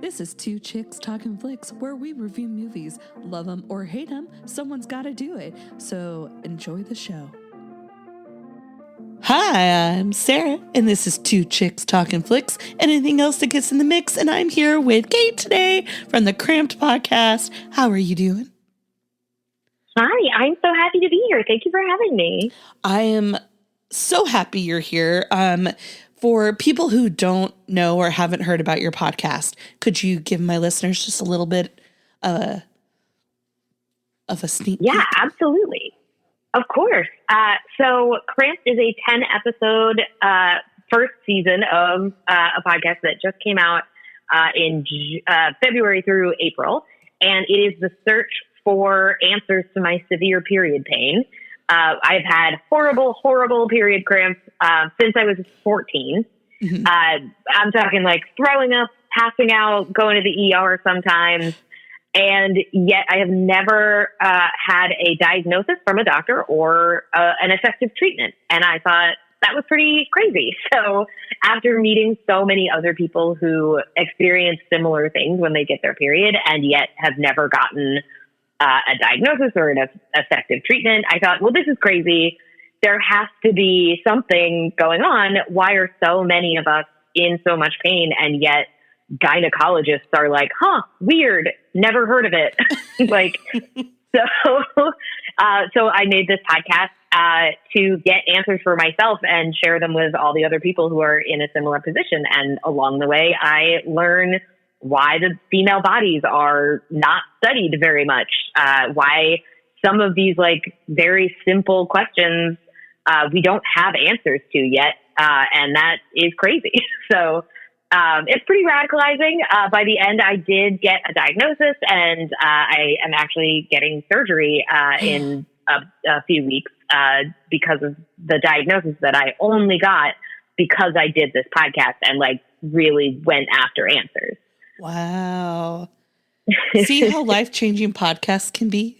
This is Two Chicks Talkin Flicks, where we review movies. Love them or hate them, someone's got to do it. So enjoy the show. Hi, I'm Sarah, and this is Two Chicks Talkin Flicks, and anything else that gets in the mix. And I'm here with Kate today from the Cramped podcast. How are you doing? Hi, I'm so happy to be here. Thank you for having me. I am so happy you're here. For people who don't know or haven't heard about your podcast, could you give my listeners just a little bit of a sneak peek? Yeah, absolutely. Of course. So Cramped is a 10-episode first season of a podcast that just came out in February through April. And it is the search for answers to my severe period pain. I've had horrible period cramps since I was 14. Mm-hmm. I'm talking like throwing up, passing out, going to the ER sometimes. And yet I have never had a diagnosis from a doctor or an effective treatment. And I thought that was pretty crazy. So after meeting so many other people who experience similar things when they get their period and yet have never gotten a diagnosis or an effective treatment, I thought, well, this is crazy. There has to be something going on. Why are so many of us in so much pain? And yet gynecologists are like, weird. Never heard of it. So I made this podcast to get answers for myself and share them with all the other people who are in a similar position. And along the way, I learn why the female bodies are not studied very much, why some of these like very simple questions we don't have answers to yet, and that is crazy. So it's pretty radicalizing. By the end, I did get a diagnosis, and I am actually getting surgery in a few weeks because of the diagnosis that I only got because I did this podcast and like really went after answers. Wow. See how life-changing podcasts can be?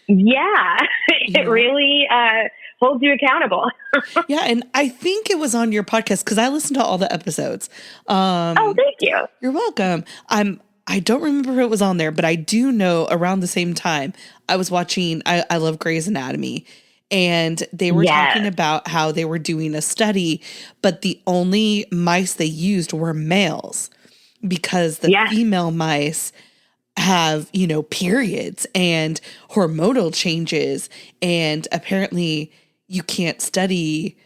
Yeah, it really holds you accountable. Yeah, and I think it was on your podcast because I listened to all the episodes. Oh, thank you. You're welcome. I don't remember who it was on there, but I do know around the same time I was watching, I love Grey's Anatomy, and they were talking about how they were doing a study, but the only mice they used were males because the female mice have, periods and hormonal changes, and apparently you can't study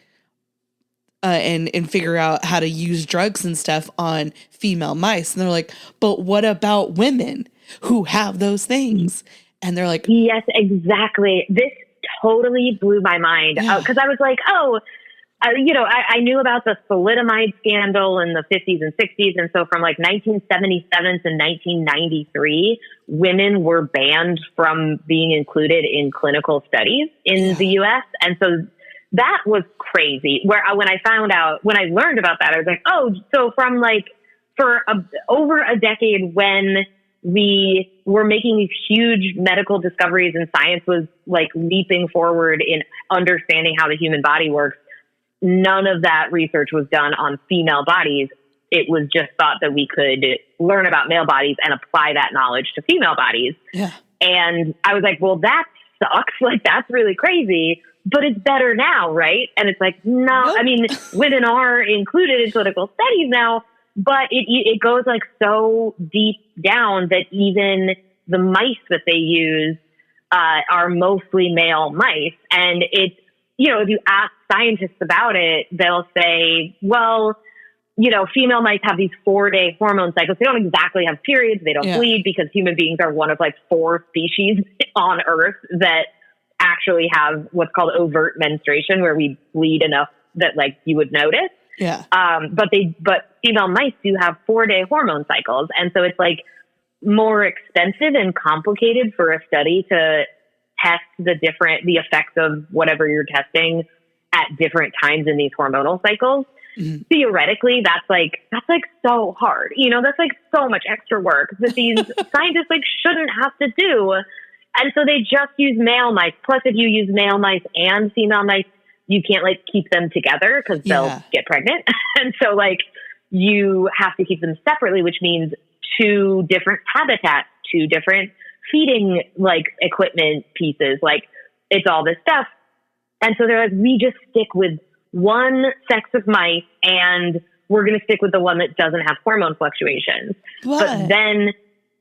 and figure out how to use drugs and stuff on female mice. And they're like, but what about women who have those things? And they're like, yes, exactly. This totally blew my mind because I was like, I knew about the thalidomide scandal in the 50s and 60s. And so from like 1977 to 1993, women were banned from being included in clinical studies in the U.S. And so that was crazy. When I learned about that, I was like, so from like for over a decade when we were making these huge medical discoveries and science was like leaping forward in understanding how the human body works, none of that research was done on female bodies. It was just thought that we could learn about male bodies and apply that knowledge to female bodies. Yeah. And I was like, well, that sucks. Like, that's really crazy, but it's better now, right? And it's like, no, nope. I mean, women are included in clinical studies now, but it goes like so deep down that even the mice that they use are mostly male mice. And it's, if you ask scientists about it, they'll say, well, female mice have these 4-day hormone cycles. They don't exactly have periods. They don't bleed because human beings are one of like 4 species on Earth that actually have what's called overt menstruation, where we bleed enough that like you would notice. Yeah. But female mice do have 4-day hormone cycles. And so it's like more expensive and complicated for a study to test the effects of whatever you're testing at different times in these hormonal cycles. Mm-hmm. Theoretically, that's like so hard. That's like so much extra work that these scientists like shouldn't have to do. And so they just use male mice. Plus, if you use male mice and female mice, you can't like keep them together because they'll get pregnant. And so like you have to keep them separately, which means two different habitats, two different feeding like equipment pieces. Like it's all this stuff. And so they're like, we just stick with one sex of mice and we're going to stick with the one that doesn't have hormone fluctuations. But then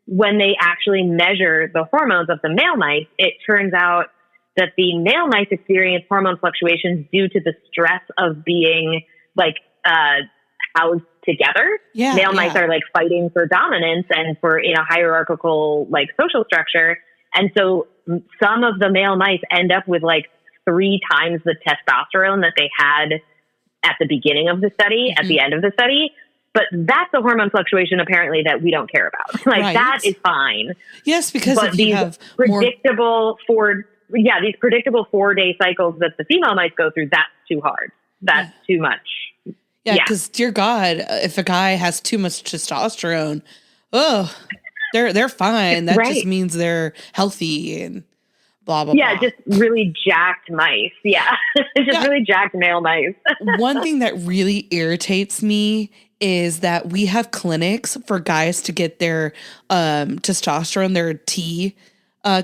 when they actually measure the hormones of the male mice, it turns out that the male mice experience hormone fluctuations due to the stress of being like housed together. Male mice are like fighting for dominance and for, you know, hierarchical like social structure. And so some of the male mice end up with like 3 times the testosterone that they had at the beginning of the study, at the end of the study. But that's a hormone fluctuation apparently that we don't care about. Like that is fine. Yes, because but if you have predictable these predictable 4-day cycles that the female mice go through, that's too hard. That's too much. Yeah, because dear God, if a guy has too much testosterone, they're fine. That just means they're healthy and blah, blah, blah. Yeah, just really jacked mice. Yeah, really jacked male mice. One thing that really irritates me is that we have clinics for guys to get their testosterone, their T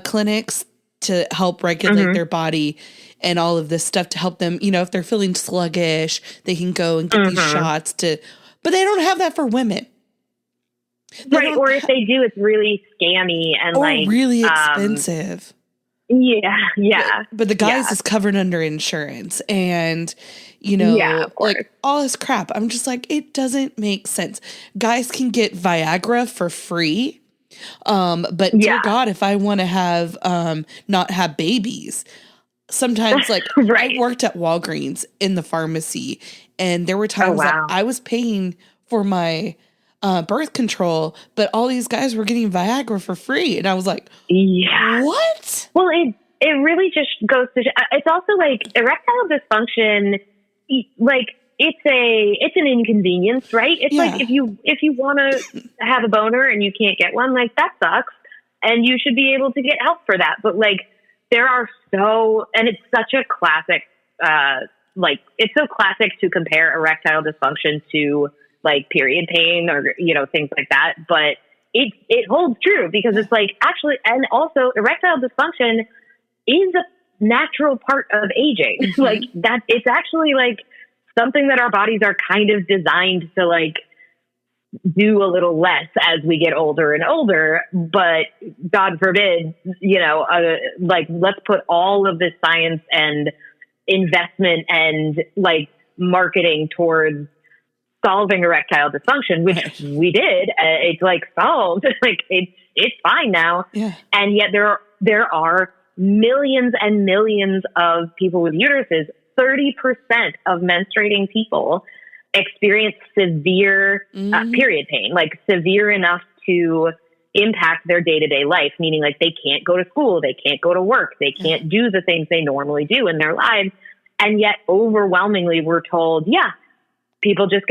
clinics to help regulate their body and all of this stuff to help them, you know, if they're feeling sluggish, they can go and get these shots but they don't have that for women. Right. Or if they do, it's really scammy and like really expensive. Yeah. But the guys is covered under insurance and, you know, like all this crap. I'm just like, it doesn't make sense. Guys can get Viagra for free. But dear God, if I want to have, not have babies, sometimes like I worked at Walgreens in the pharmacy and there were times that I was paying for my birth control, but all these guys were getting Viagra for free. And I was like, what? Well, it really just goes to, it's also like erectile dysfunction, like it's an inconvenience, right? It's like if you want to have a boner and you can't get one, like that sucks. And you should be able to get help for that. But like there are and it's such a classic, like it's so classic to compare erectile dysfunction to like period pain or, you know, things like that. But it holds true because it's like actually, and also erectile dysfunction is a natural part of aging. Like that, it's actually like something that our bodies are kind of designed to like do a little less as we get older and older. But God forbid, you know, like let's put all of this science and investment and like marketing towards solving erectile dysfunction, which we did. It's like solved. Like it's fine now. And yet there are millions and millions of people with uteruses. 30% of menstruating people experience severe period pain, like severe enough to impact their day-to-day life, meaning like they can't go to school, they can't go to work, they can't do the things they normally do in their lives. And yet overwhelmingly we're told, you just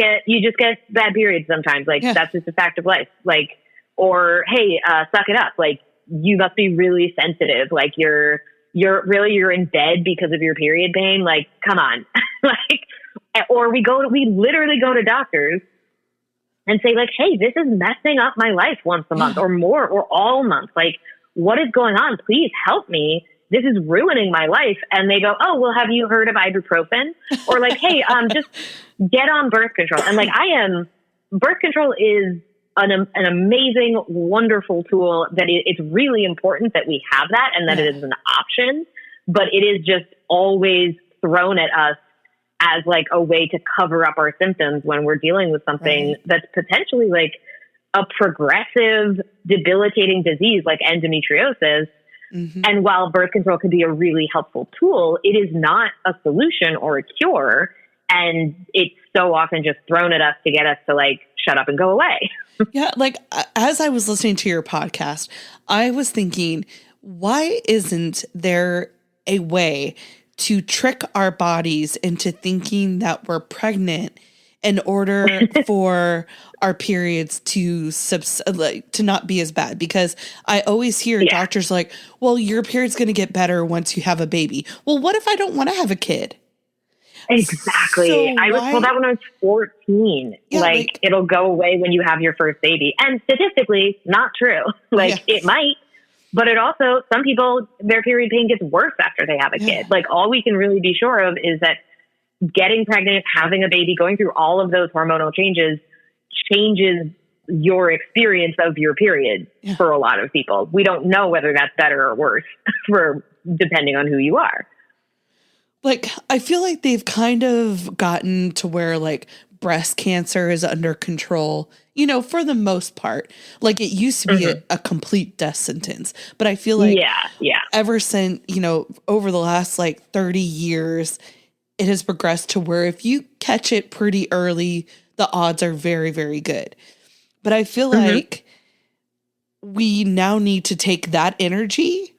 get bad periods sometimes. Like that's just a fact of life. Like, or, hey, suck it up. Like you must be really sensitive. Like you're in bed because of your period pain. Like, come on. Like, or we literally go to doctors and say like, hey, this is messing up my life once a month or more or all months. Like, what is going on? Please help me. This is ruining my life. And they go, oh, well, have you heard of ibuprofen? Or like, hey, just get on birth control. And like, birth control is an amazing, wonderful tool that it's really important that we have that and that it is an option, but it is just always thrown at us as like a way to cover up our symptoms when we're dealing with something that's potentially like a progressive, debilitating disease like endometriosis. And while birth control can be a really helpful tool, it is not a solution or a cure. And it's so often just thrown at us to get us to like, shut up and go away. Like as I was listening to your podcast, I was thinking, why isn't there a way to trick our bodies into thinking that we're pregnant in order for our periods to not be as bad? Because I always hear doctors like, well, your period's going to get better once you have a baby. Well, what if I don't want to have a kid? Exactly. So I was told that when I was 14. Yeah, like, it'll go away when you have your first baby. And statistically, not true. Like, it might. But it also, some people, their period pain gets worse after they have a kid. Like, all we can really be sure of is that getting pregnant, having a baby, going through all of those hormonal changes your experience of your period for a lot of people. We don't know whether that's better or worse for depending on who you are. Like, I feel like they've kind of gotten to where, like, breast cancer is under control, you know, for the most part. Like, it used to be a complete death sentence. But I feel like ever since, you know, over the last, like, 30 years, it has progressed to where if you catch it pretty early, the odds are very, very good. But I feel like we now need to take that energy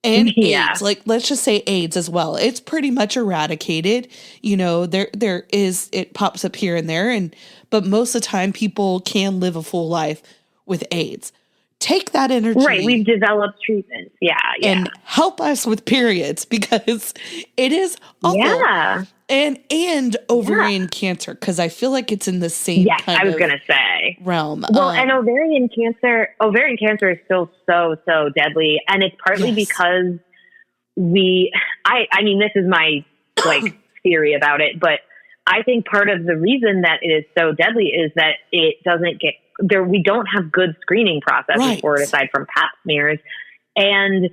and AIDS, like, let's just say AIDS as well. It's pretty much eradicated. You know, there is, it pops up here and there, but most of the time people can live a full life with AIDS. Take that energy. Right. We've developed treatments. Yeah. And help us with periods, because it is awful. Yeah. And ovarian cancer, because I feel like it's in the same kind I was going to say realm. Well, and ovarian cancer is still so deadly. And it's partly because I mean, this is my like theory about it, but I think part of the reason that it is so deadly is that it doesn't get there. We don't have good screening processes for it aside from pap smears. And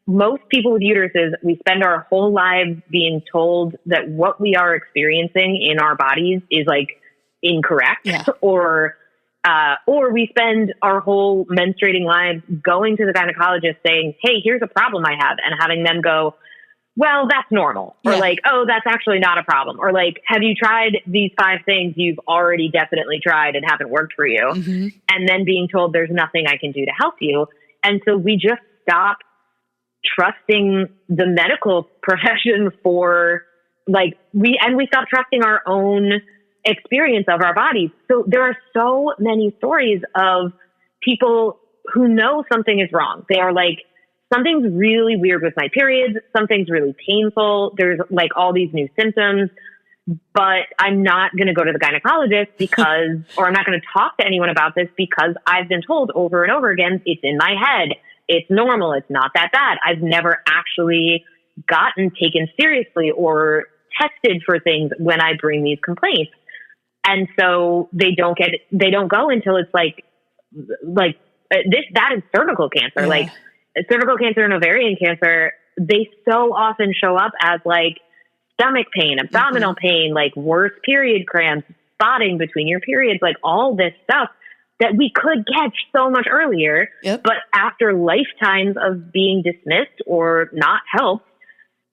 most people with uteruses, we spend our whole lives being told that what we are experiencing in our bodies is like incorrect, or we spend our whole menstruating lives going to the gynecologist saying, "Hey, here's a problem I have," and having them go, "Well, that's normal," or like, "Oh, that's actually not a problem," or like, "Have you tried these 5 things you've already definitely tried and haven't worked for you?" And then being told there's nothing I can do to help you. And so we just stop trusting the medical profession for we stop trusting our own experience of our bodies. So there are so many stories of people who know something is wrong. They are like, something's really weird with my periods. Something's really painful. There's like all these new symptoms, but I'm not going to go to the gynecologist because, or I'm not going to talk to anyone about this because I've been told over and over again, it's in my head. It's normal. It's not that bad. I've never actually gotten taken seriously or tested for things when I bring these complaints. And so they don't go until it's that is cervical cancer. Like cervical cancer and ovarian cancer, they so often show up as like stomach pain, abdominal pain, like worse period cramps, spotting between your periods, like all this stuff that we could catch so much earlier. But after lifetimes of being dismissed or not helped,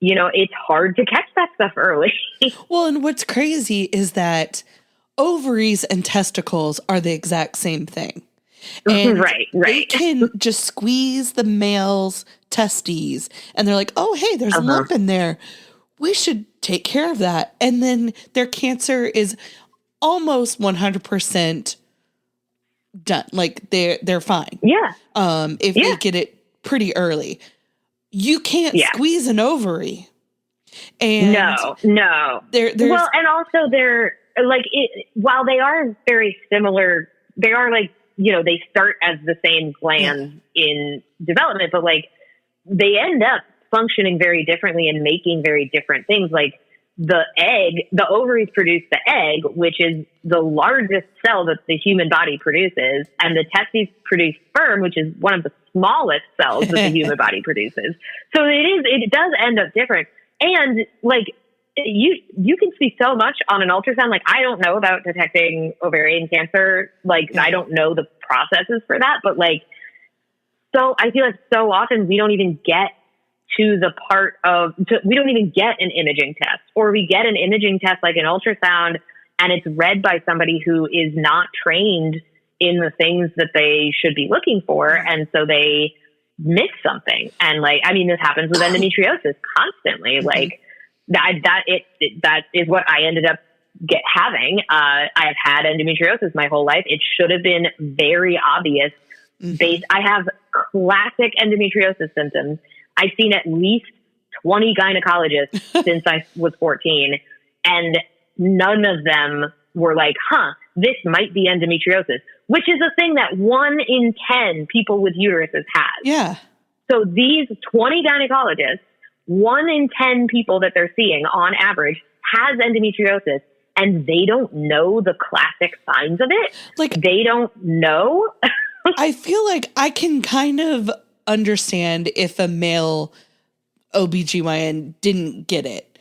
you know, it's hard to catch that stuff early. Well, and what's crazy is that ovaries and testicles are the exact same thing. And they can just squeeze the male's testes and they're like, "Oh, hey, there's a lump in there. We should take care of that." And then their cancer is almost 100% done. Like they're fine. If they get it pretty early. You can't squeeze an ovary. And no. Well, and also they're like, while they are very similar, they are like, you know, they start as the same glands in development, but like they end up functioning very differently and making very different things. Like the ovaries produce the egg, which is the largest cell that the human body produces. And the testes produce sperm, which is one of the smallest cells that the human body produces. So it does end up different. And like, you can see so much on an ultrasound. Like, I don't know about detecting ovarian cancer. Like, I don't know the processes for that, but like, so I feel like so often we don't even get to the part we don't even get an imaging test, or we get an imaging test like an ultrasound and it's read by somebody who is not trained in the things that they should be looking for. And so they miss something. And like, I mean, this happens with endometriosis constantly. Like that is what I ended up having. I have had endometriosis my whole life. It should have been very obvious. I have classic endometriosis symptoms. I've seen at least 20 gynecologists since I was 14, and none of them were like, this might be endometriosis, which is a thing that 1 in 10 people with uteruses has. Yeah. So these 20 gynecologists, 1 in 10 people that they're seeing on average has endometriosis, and they don't know the classic signs of it. Like, they don't know. I feel like I can kind of understand if a male OBGYN didn't get it.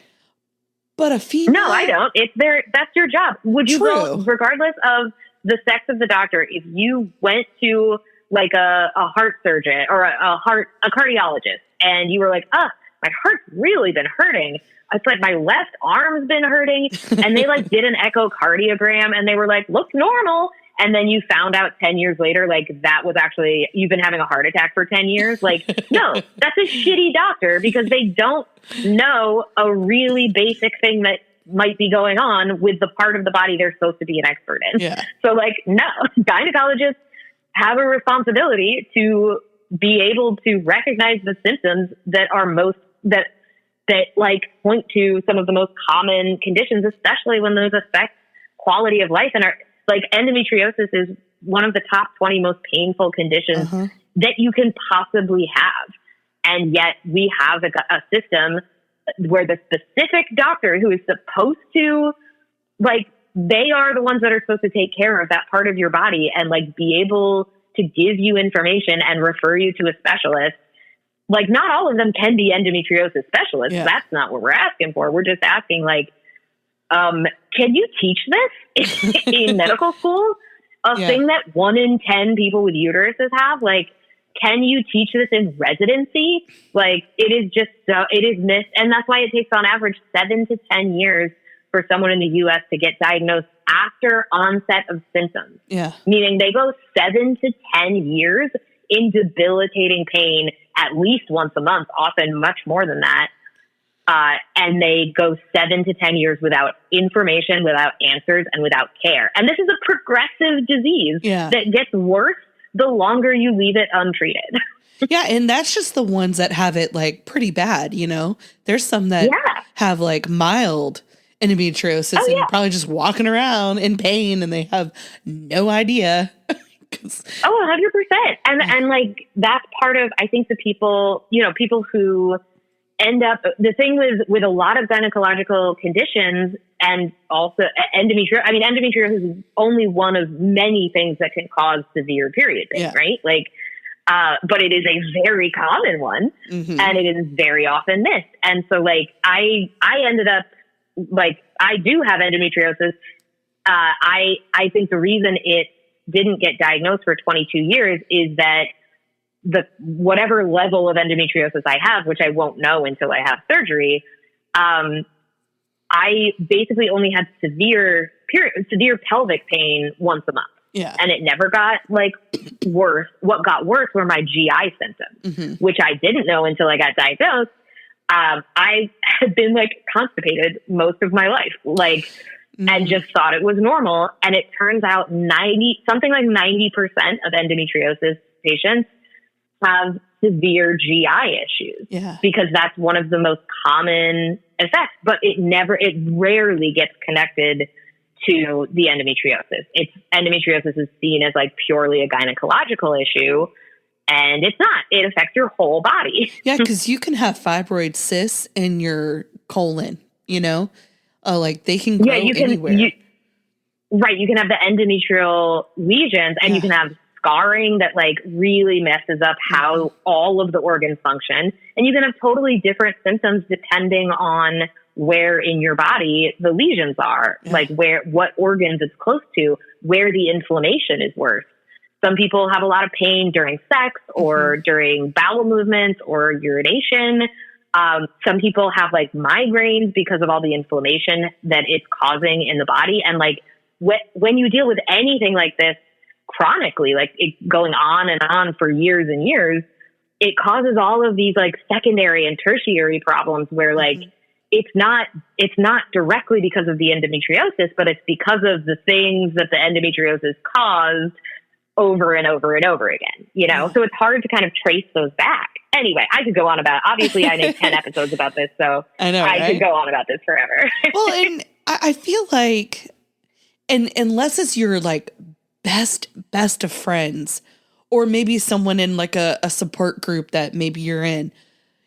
But a female? No, I don't. That's your job. Would you go, regardless of the sex of the doctor, if you went to like a heart surgeon or a cardiologist and you were like, my heart's really been hurting. It's like my left arm's been hurting. And they like did an echocardiogram and they were like, looks normal. And then you found out 10 years later, like that was actually, you've been having a heart attack for 10 years. Like, no, that's a shitty doctor because they don't know a really basic thing that might be going on with the part of the body they're supposed to be an expert in. Yeah. So like, no, gynecologists have a responsibility to be able to recognize the symptoms that are that like point to some of the most common conditions, especially when those affect quality of life and are like endometriosis is one of the top 20 most painful conditions that you can possibly have. And yet we have a system where the specific doctor who is supposed to, like, they are the ones that are supposed to take care of that part of your body and like be able to give you information and refer you to a specialist. Like, not all of them can be endometriosis specialists. Yeah. That's not what we're asking for. We're just asking, like, can you teach this in medical school? A thing that 1 in 10 people with uteruses have? Like, can you teach this in residency? Like, it is missed. And that's why it takes on average 7 to 10 years for someone in the U.S. to get diagnosed after onset of symptoms. Yeah. Meaning they go 7 to 10 years in debilitating pain at least once a month, often much more than that. And they go 7 to 10 years without information, without answers, and without care. And this is a progressive disease that gets worse the longer you leave it untreated. Yeah, and that's just the ones that have it like pretty bad, you know? There's some that have like mild endometriosis and probably just walking around in pain and they have no idea. 100%. And like that's part of, I think, the people, people who end up, the thing with a lot of gynecological conditions and also endometriosis is only one of many things that can cause severe period pain, right? Like, but it is a very common one and it is very often missed. And so like, I ended up like, I do have endometriosis. I think the reason it didn't get diagnosed for 22 years is that whatever level of endometriosis I have, which I won't know until I have surgery, I basically only had severe pelvic pain once a month. Yeah. And it never got like worse. What got worse were my GI symptoms, which I didn't know until I got diagnosed. I had been like constipated most of my life, like, and just thought it was normal. And it turns out something like 90% of endometriosis patients have severe GI issues because that's one of the most common effects, but it rarely gets connected to the endometriosis. Endometriosis is seen as like purely a gynecological issue, and it's not. It affects your whole body. Yeah, because you can have fibroid cysts in your colon, like they can grow anywhere. You can have the endometrial lesions and you can have scarring that like really messes up how all of the organs function. And you can have totally different symptoms depending on where in your body the lesions are, like what organs it's close to, where the inflammation is worse. Some people have a lot of pain during sex or during bowel movements or urination. Some people have like migraines because of all the inflammation that it's causing in the body. And like when you deal with anything like this chronically, like it going on and on for years and years, it causes all of these like secondary and tertiary problems where like it's not directly because of the endometriosis, but it's because of the things that the endometriosis caused over and over and over again, you know? So it's hard to kind of trace those back. Anyway, I could go on about, obviously I made 10 episodes about this, so I know, I could go on about this forever. Well, and I feel like, and unless it's your like best of friends, or maybe someone in like a support group that maybe you're in,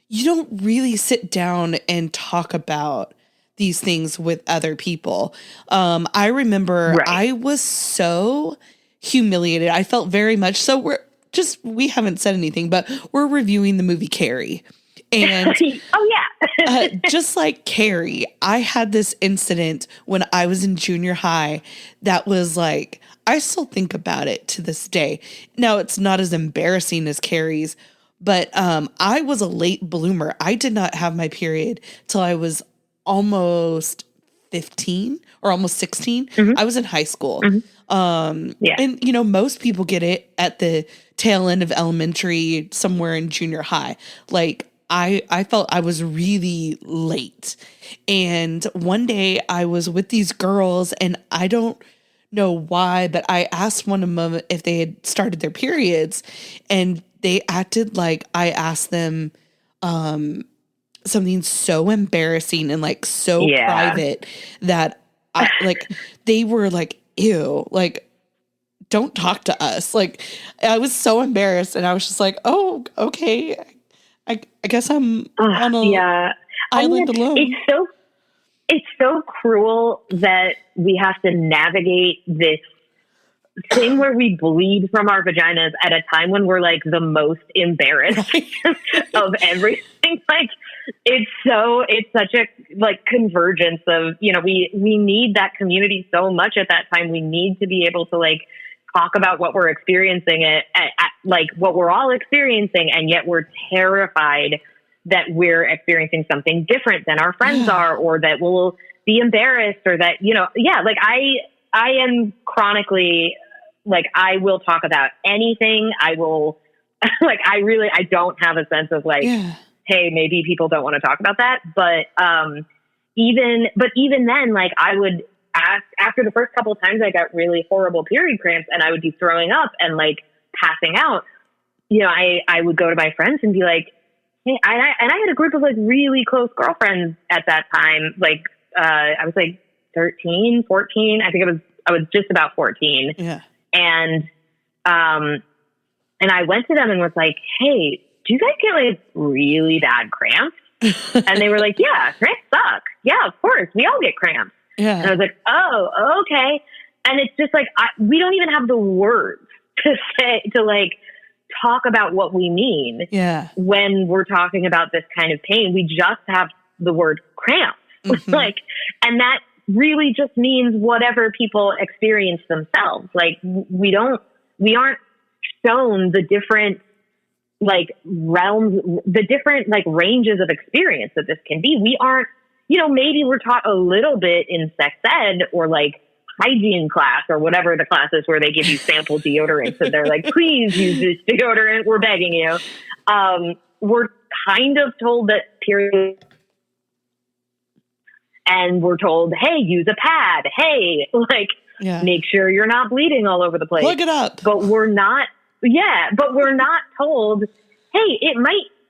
you don't really sit down and talk about these things with other people. I remember I was so humiliated. I felt very much so. We haven't said anything, but we're reviewing the movie Carrie. And just like Carrie, I had this incident when I was in junior high that was like, I still think about it to this day. Now, it's not as embarrassing as Carrie's, but I was a late bloomer. I did not have my period till I was almost 15 or almost 16. I was in high school. And, you know, most people get it at the tail end of elementary, somewhere in junior high. Like, I felt I was really late. And one day I was with these girls, and I don't know why, but I asked one of them if they had started their periods, and they acted like I asked them something so embarrassing and like so private that they were like, ew, like, don't talk to us. Like, I was so embarrassed, and I was just like, oh, okay. I guess I'm on a island alone. It's so cruel that we have to navigate this thing where we bleed from our vaginas at a time when we're like the most embarrassed of everything. Like, it's such a like convergence of, you know, we need that community so much at that time. We need to be able to like talk about what we're experiencing like what we're all experiencing. And yet we're terrified that we're experiencing something different than our friends are, or that we'll be embarrassed, or that, you know, like I am chronically, like, I will talk about anything. I will like, I don't have a sense of like, hey, maybe people don't want to talk about that. But even then, like, I would ask, after the first couple of times I got really horrible period cramps and I would be throwing up and like passing out, you know, I would go to my friends and be like, hey, I had a group of like really close girlfriends at that time. Like, I was like 13, 14. I think I was just about 14. Yeah. And I went to them and was like, hey, do you guys get like really bad cramps? And they were like, yeah, cramps suck. Yeah, of course. We all get cramps. Yeah. And I was like, oh, okay. And it's just like, we don't even have the words to like talk about what we mean when we're talking about this kind of pain. We just have the word cramps. Like, and that really just means whatever people experience themselves. Like, we aren't shown the different like realms, the different like ranges of experience that this can be. We aren't, you know, maybe we're taught a little bit in sex ed or like hygiene class or whatever the class is where they give you sample deodorants and they're like, please use this deodorant. We're begging you. We're kind of told that period, and we're told, hey, use a pad. Hey, like, make sure you're not bleeding all over the place. Plug it up. But we're not told, hey,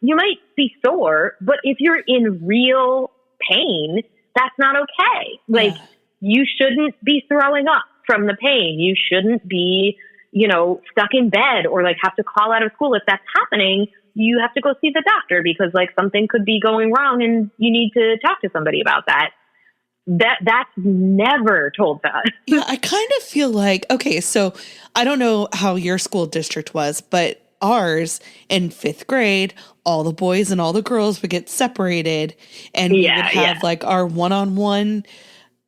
you might be sore, but if you're in real pain, that's not okay. Like, you shouldn't be throwing up from the pain. You shouldn't be, you know, stuck in bed or like have to call out of school. If that's happening, you have to go see the doctor because like something could be going wrong and you need to talk to somebody about that. That's never told to us. Yeah, I kind of feel like, okay, so I don't know how your school district was, but ours in 5th grade, all the boys and all the girls would get separated, and we would have like our one-on-one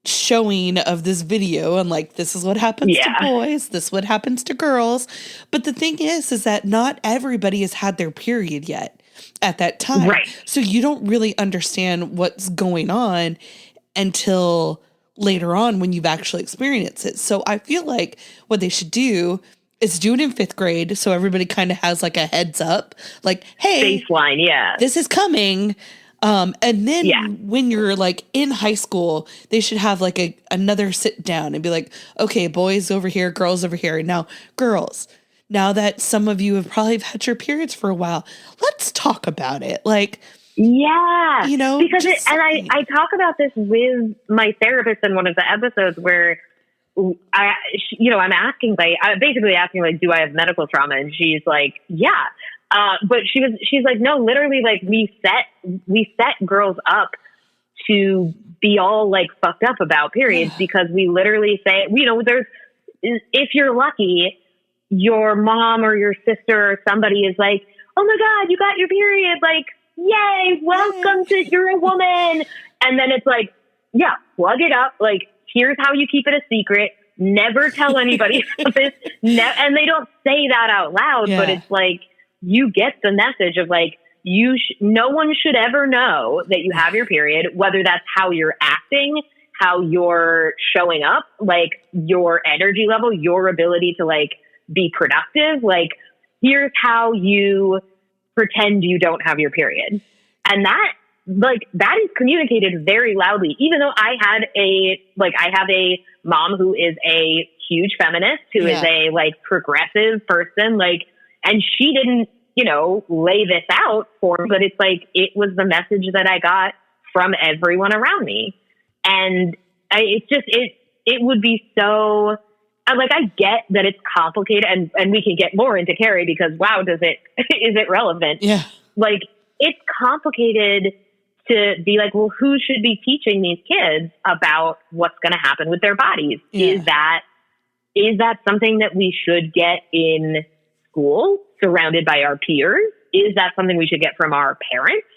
showing of this video, and like, this is what happens to boys, this is what happens to girls. But the thing is that not everybody has had their period yet at that time. Right. So you don't really understand what's going on until later on when you've actually experienced it. So I feel like what they should do is do it in 5th grade, so everybody kind of has like a heads up, like, hey, baseline, this is coming. And then when you're like in high school, they should have like another sit down and be like, okay, boys over here, girls over here. Now, girls, now that some of you have probably had your periods for a while, let's talk about it. Like, yeah, because I talk about this with my therapist in one of the episodes where I'm asking, basically asking, like, do I have medical trauma? And she's like, yeah. But she's like, no, literally, like, we set girls up to be all like fucked up about periods because we literally say, if you're lucky, your mom or your sister or somebody is like, oh my God, you got your period. Like, yay, welcome to, you're a woman. And then it's like, yeah, plug it up. Like, here's how you keep it a secret. Never tell anybody about this. And they don't say that out loud, but it's like, you get the message of like, no one should ever know that you have your period, whether that's how you're acting, how you're showing up, like your energy level, your ability to like be productive. Like, here's how you pretend you don't have your period. And that is communicated very loudly, even though I have a mom who is a huge feminist, who is a like progressive person, like, and she didn't, lay this out for me, but it's like, it was the message that I got from everyone around me. And it would be so, like, I get that it's complicated and we can get more into Carrie because wow, is it relevant? Yeah. Like, it's complicated to be like, well, who should be teaching these kids about what's going to happen with their bodies? Yeah. Is that something that we should get in school, surrounded by our peers? Is that something we should get from our parents?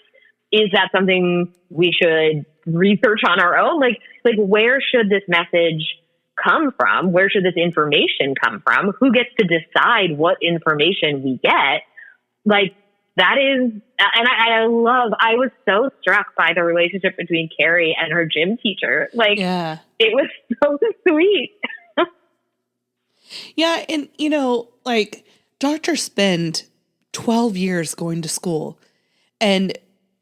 Is that something we should research on our own? Like where should this message come from? Where should this information come from? Who gets to decide what information we get? Like, that is, and I was so struck by the relationship between Carrie and her gym teacher. Like, it was so sweet. Yeah. And, like, doctors spend 12 years going to school, and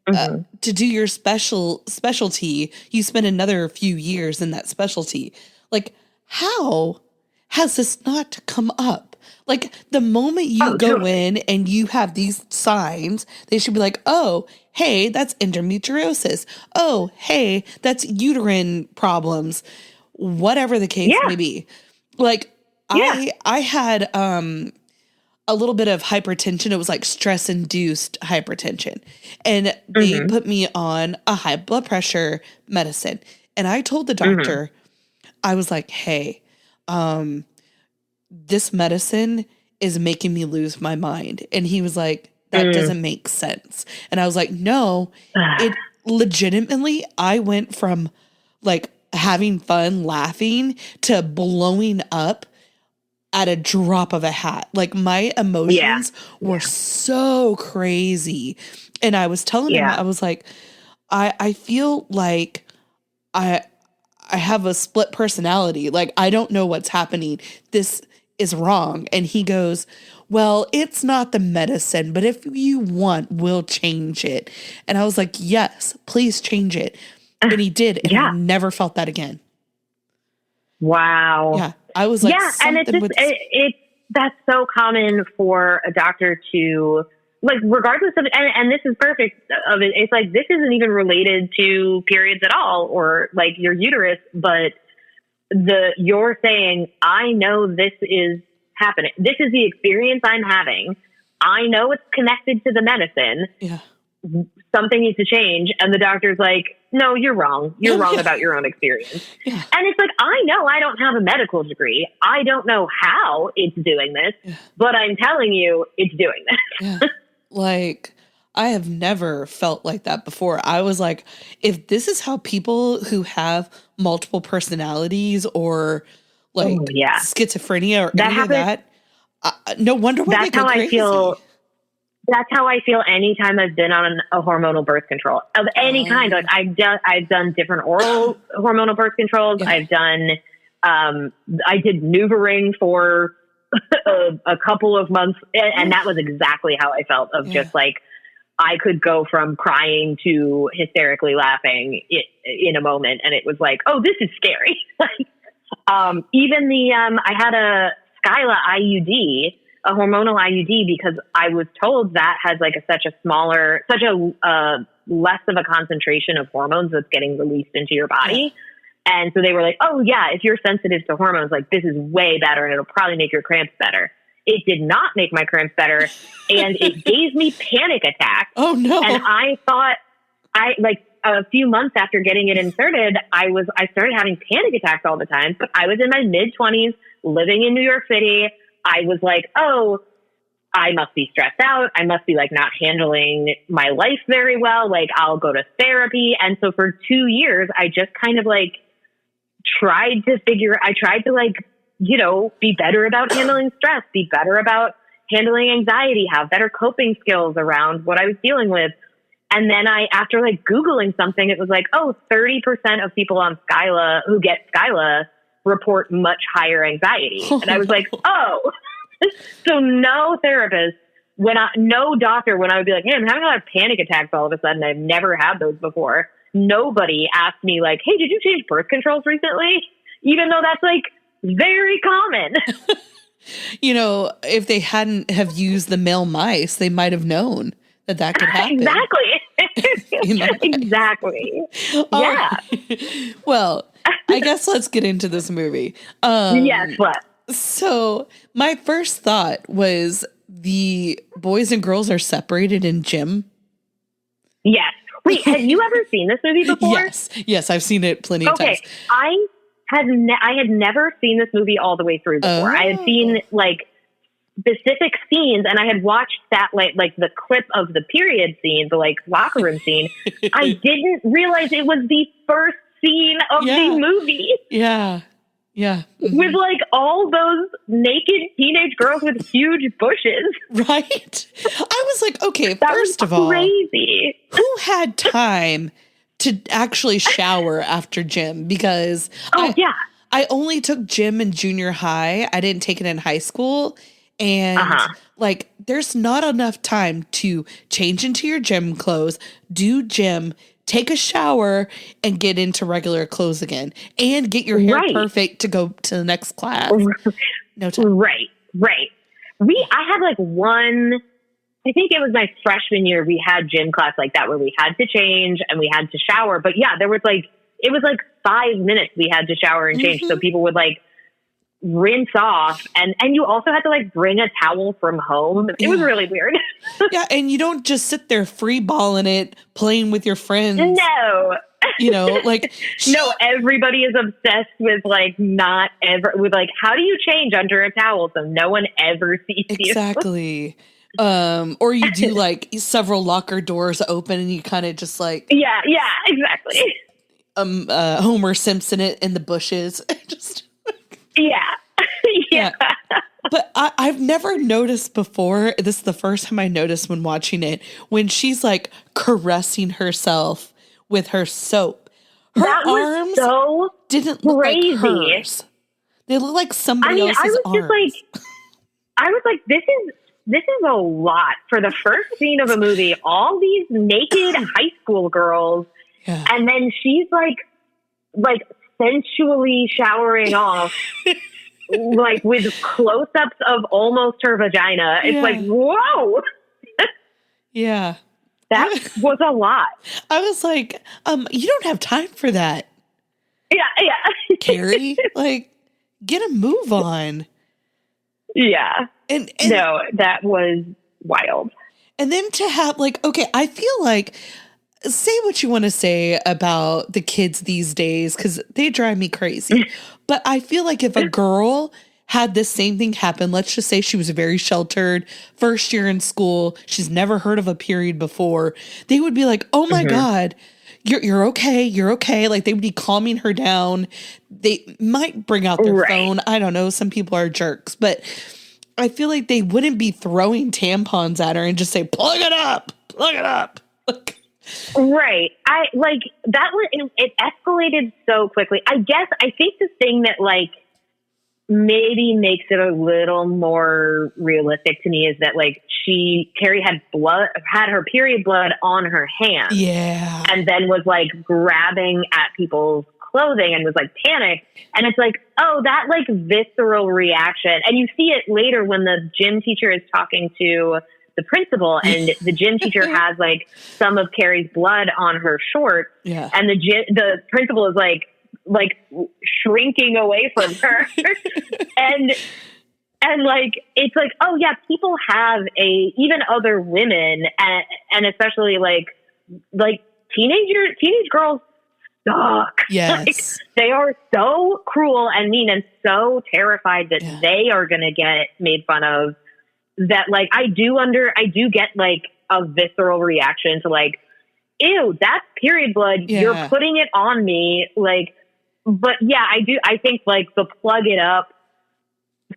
to do your specialty, you spend another few years in that specialty. Like, how has this not come up? Like, the moment you go in and you have these signs, they should be like, oh, hey, that's endometriosis. Oh, hey, that's uterine problems, whatever the case may be. Like, I had a little bit of hypertension. It was like stress-induced hypertension. And they put me on a high blood pressure medicine. And I told the doctor, I was like, hey, this medicine is making me lose my mind. And he was like, that doesn't make sense. And I was like, no, it legitimately, I went from like having fun, laughing, to blowing up at a drop of a hat. Like, my emotions were so crazy. And I was telling him, I was like, I feel like I have a split personality. Like, I don't know what's happening. This is wrong. And he goes, well, it's not the medicine, but if you want, we'll change it. And I was like, yes, please change it. And he did. And I never felt that again. Wow. Yeah. I was like, and it's just, that's so common for a doctor to, like, regardless of, and this is perfect of it. It's like, this isn't even related to periods at all, or like your uterus, but you're saying, I know this is happening. This is the experience I'm having. I know it's connected to the medicine. Yeah. Something needs to change. And the doctor's like, no, you're wrong. You're wrong about your own experience. Yeah. And it's like, I know I don't have a medical degree. I don't know how it's doing this, but I'm telling you it's doing this. Like, I have never felt like that before. I was like, if this is how people who have multiple personalities or like schizophrenia or any of that, no wonder why they go crazy. That's how I feel anytime I've been on a hormonal birth control of any kind. Like, I've done different oral hormonal birth controls. Yeah. I've done, I did NuvaRing for a couple of months, and that was exactly how I felt, of just like, I could go from crying to hysterically laughing in a moment. And it was like, oh, this is scary. Even I had a Skyla IUD, a hormonal IUD, because I was told that has like such a less of a concentration of hormones that's getting released into your body. And so they were like, oh yeah, if you're sensitive to hormones, like this is way better and it'll probably make your cramps better. It did not make my cramps better. And it gave me panic attacks. Oh no. And I thought a few months after getting it inserted, I started having panic attacks all the time, but I was in my mid-20s living in New York City. I was like, oh, I must be stressed out. I must be like not handling my life very well. Like I'll go to therapy. And so for 2 years, I just kind of like tried to be better about handling stress, be better about handling anxiety, have better coping skills around what I was dealing with. And then after like Googling something, it was like, oh, 30% of people on Skyla who get Skyla report much higher anxiety. And I was like, oh, so no therapist, no doctor, when I would be like, hey, I'm having a lot of panic attacks all of a sudden. I've never had those before. Nobody asked me like, hey, did you change birth controls recently? Even though that's like very common. If they hadn't have used the male mice, they might have known that could happen. Exactly. Exactly. Yeah. Well, I guess let's get into this movie. Yes, what? So my first thought was the boys and girls are separated in gym. Yes. Wait, have you ever seen this movie before? Yes, I've seen it plenty of times. I had never seen this movie all the way through before. I had seen like specific scenes, and I had watched that like the clip of the period scene, the like locker room scene. I didn't realize it was the first scene of the movie. Yeah. Yeah. Mm-hmm. With like all those naked teenage girls with huge bushes. Right? I was like, okay, that first was of all, crazy. Who had time to actually shower after gym? Because I only took gym in junior high. I didn't take it in high school. And like, there's not enough time to change into your gym clothes, do gym, take a shower, and get into regular clothes again, and get your hair perfect to go to the next class. No time. Right. I had like I think it was my freshman year, we had gym class like that where we had to change and we had to shower. But yeah, it was like 5 minutes we had to shower and change. Mm-hmm. So people would like rinse off, and you also had to like bring a towel from home. It was really weird. Yeah, and you don't just sit there free balling it, playing with your friends. No. Like no, everybody is obsessed with like how do you change under a towel so no one ever sees you? Exactly. Or you do like several locker doors open and you kind of just like yeah, exactly. Homer Simpson it in the bushes. Just yeah. But I've never noticed before. This is the first time I noticed when watching it, when she's like caressing herself with her soap. Her arms didn't look like hers. They look like somebody else's arms. I was like, this is a lot for the first scene of a movie. All these naked high school girls, and then she's like sensually showering off, like with close-ups of almost her vagina. It's like, whoa. Yeah. That was a lot. I was like, you don't have time for that. Yeah. Carrie, like, get a move on. Yeah. And no, that was wild. And then to have like, okay, I feel like, say what you want to say about the kids these days, because they drive me crazy. But I feel like if a girl had this same thing happen, let's just say she was very sheltered, first year in school, she's never heard of a period before, they would be like, oh my God, you're okay. You're okay. Like they would be calming her down. They might bring out their phone. I don't know. Some people are jerks, but I feel like they wouldn't be throwing tampons at her and just say, plug it up. Right. I like that one. It escalated so quickly. I think the thing that like maybe makes it a little more realistic to me is that like Carrie had her period blood on her hand. Yeah. And then was like grabbing at people's clothing and was like panicked. And it's like, oh, that like visceral reaction. And you see it later when the gym teacher is talking to the principal and the gym teacher has like some of Carrie's blood on her shorts. Yeah. And the principal is like shrinking away from her. and like, it's like, oh yeah, people have even other women and especially like teenage girls suck. Yes. Like, they are so cruel and mean and so terrified that they are going to get made fun of that. Like, I do get like a visceral reaction to like, ew, that's period blood. Yeah. You're putting it on me. Like, but yeah, I think like the plug it up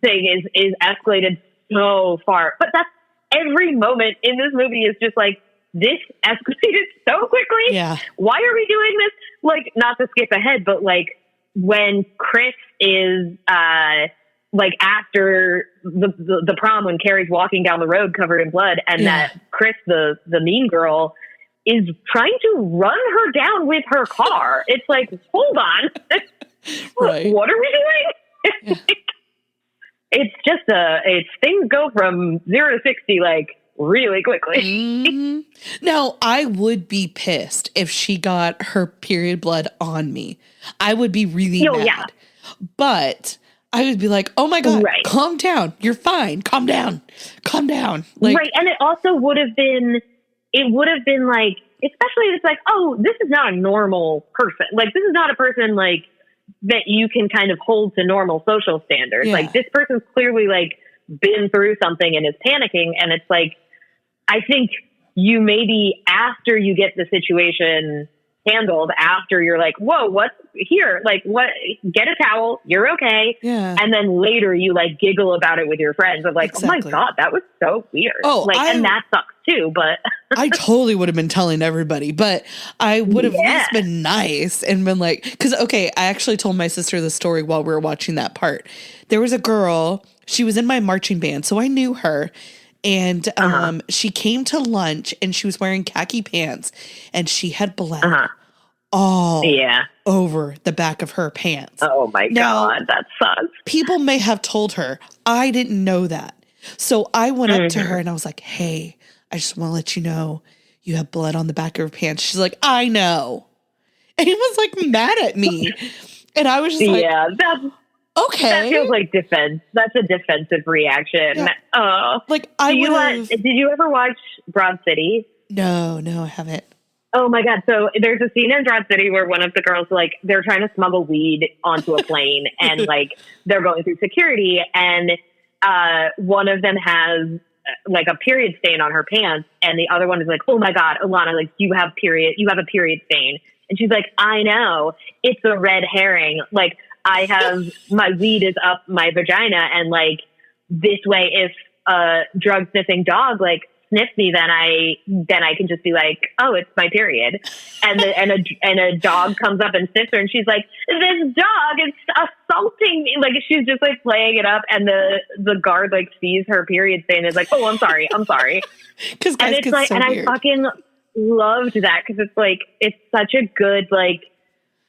thing is escalated so far, but that's every moment in this movie is just like, this escalated so quickly. Yeah. Why are we doing this? Like, not to skip ahead, but like when Chris is like after the prom, when Carrie's walking down the road covered in blood, and that Chris, the mean girl, is trying to run her down with her car. It's like, hold on. Right. What are we doing? It's just things go from 0 to 60 like really quickly. Mm-hmm. Now, I would be pissed if she got her period blood on me. I would be really mad. Yeah. But I would be like, oh my God, calm down. You're fine. Calm down. Calm down. Like, right. And it also would have been like, especially if it's like, oh, this is not a normal person. Like, this is not a person like that you can kind of hold to normal social standards. Yeah. Like, this person's clearly like been through something and is panicking. And it's like, I think you maybe after you get the situation handled, after you're like, whoa, what's here? Like, what? Get a towel. You're okay. Yeah. And then later you like giggle about it with your friends of like, oh my God, that was so weird. Oh, like, and that sucks too. But I totally would have been telling everybody, but I would have at least been nice and been like, because, okay, I actually told my sister the story while we were watching that part. There was a girl, she was in my marching band, so I knew her. And she came to lunch and she was wearing khaki pants and she had blood all over the back of her pants. Oh my God, that sucks. People may have told her. I didn't know that. So I went up to her and I was like, hey, I just want to let you know you have blood on the back of your pants. She's like, I know. And he was like mad at me. And I was just like, that's okay. That feels like defense. That's a defensive reaction. Yeah. Like I would. Did you ever watch Broad City? No, I haven't. Oh my God. So there's a scene in Broad City where one of the girls, like, they're trying to smuggle weed onto a plane and like they're going through security and one of them has like a period stain on her pants and the other one is like, oh my God, Alana, like you have a period stain. And she's like, I know, it's a red herring. Like, I have my weed is up my vagina, and like this way, if a drug sniffing dog like sniffs me, then I can just be like, oh, it's my period, and a dog comes up and sniffs her, and she's like, this dog is assaulting me. Like she's just like playing it up, and the guard like sees her period stain and is like, oh, I'm sorry, because and it's like, so and weird. I fucking loved that because it's like it's such a good like.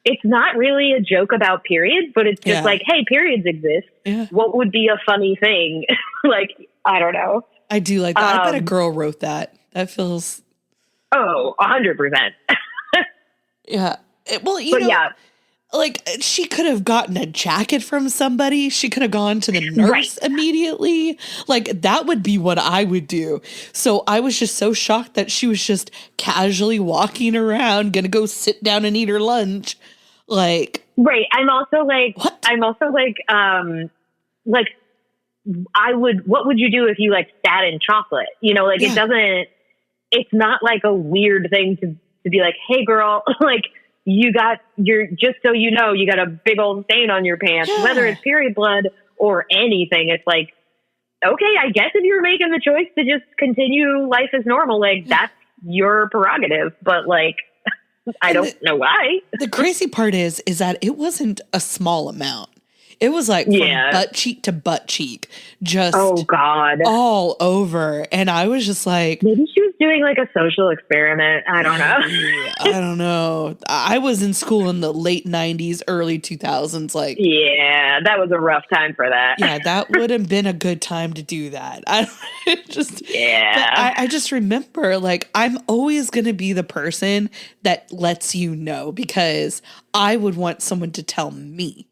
It's not really a joke about periods, but it's just like, hey, periods exist. Yeah. What would be a funny thing? Like, I don't know. I do like that. I bet a girl wrote that. That feels... Oh, 100%. Yeah. Well, you know, like, she could have gotten a jacket from somebody. She could have gone to the nurse immediately. Like, that would be what I would do. So I was just so shocked that she was just casually walking around, gonna go sit down and eat her lunch. Like, right. I'm also like, what? What would you do if you like sat in chocolate? You know, like it's not like a weird thing to be like, hey girl, like just so you know, you got a big old stain on your pants, whether it's period blood or anything. It's like, okay, I guess if you're making the choice to just continue life as normal, like that's your prerogative, but like, I don't know why. The crazy part is that it wasn't a small amount. It was like from butt cheek to butt cheek, just oh God, all over. And I was just like, maybe she was doing like a social experiment. I don't know. I don't know. I was in school in the late 90s, early 2000s. Like, yeah, that was a rough time for that. Yeah, that would have been a good time to do that. I just remember, like, I'm always going to be the person that lets you know, because I would want someone to tell me.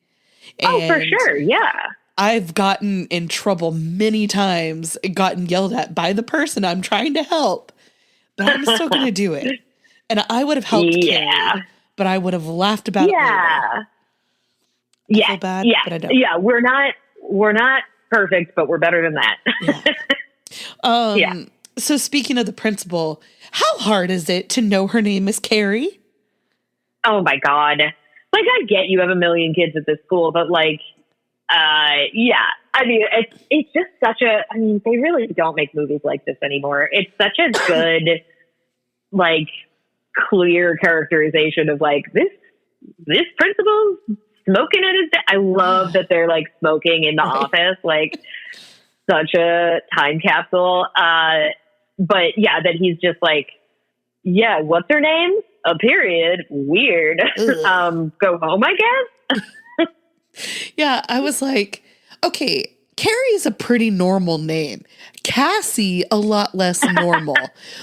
Oh, for sure. Yeah. I've gotten in trouble many times, gotten yelled at by the person I'm trying to help, but I'm still going to do it. And I would have helped Carrie, but I would have laughed about it later. I feel bad, but I don't. Yeah, we're not perfect, but we're better than that. So speaking of the principal, how hard is it to know her name is Carrie? Oh my God. Like, I get you have a million kids at this school, but like, I mean, it's just they really don't make movies like this anymore. It's such a good, like, clear characterization of like, this principal's smoking at his desk. I love that they're like smoking in the office, like such a time capsule. But yeah, that he's just like, yeah, what's her name? A period. Weird. Go home, I guess. Yeah, I was like, okay, Carrie is a pretty normal name. Cassie, a lot less normal.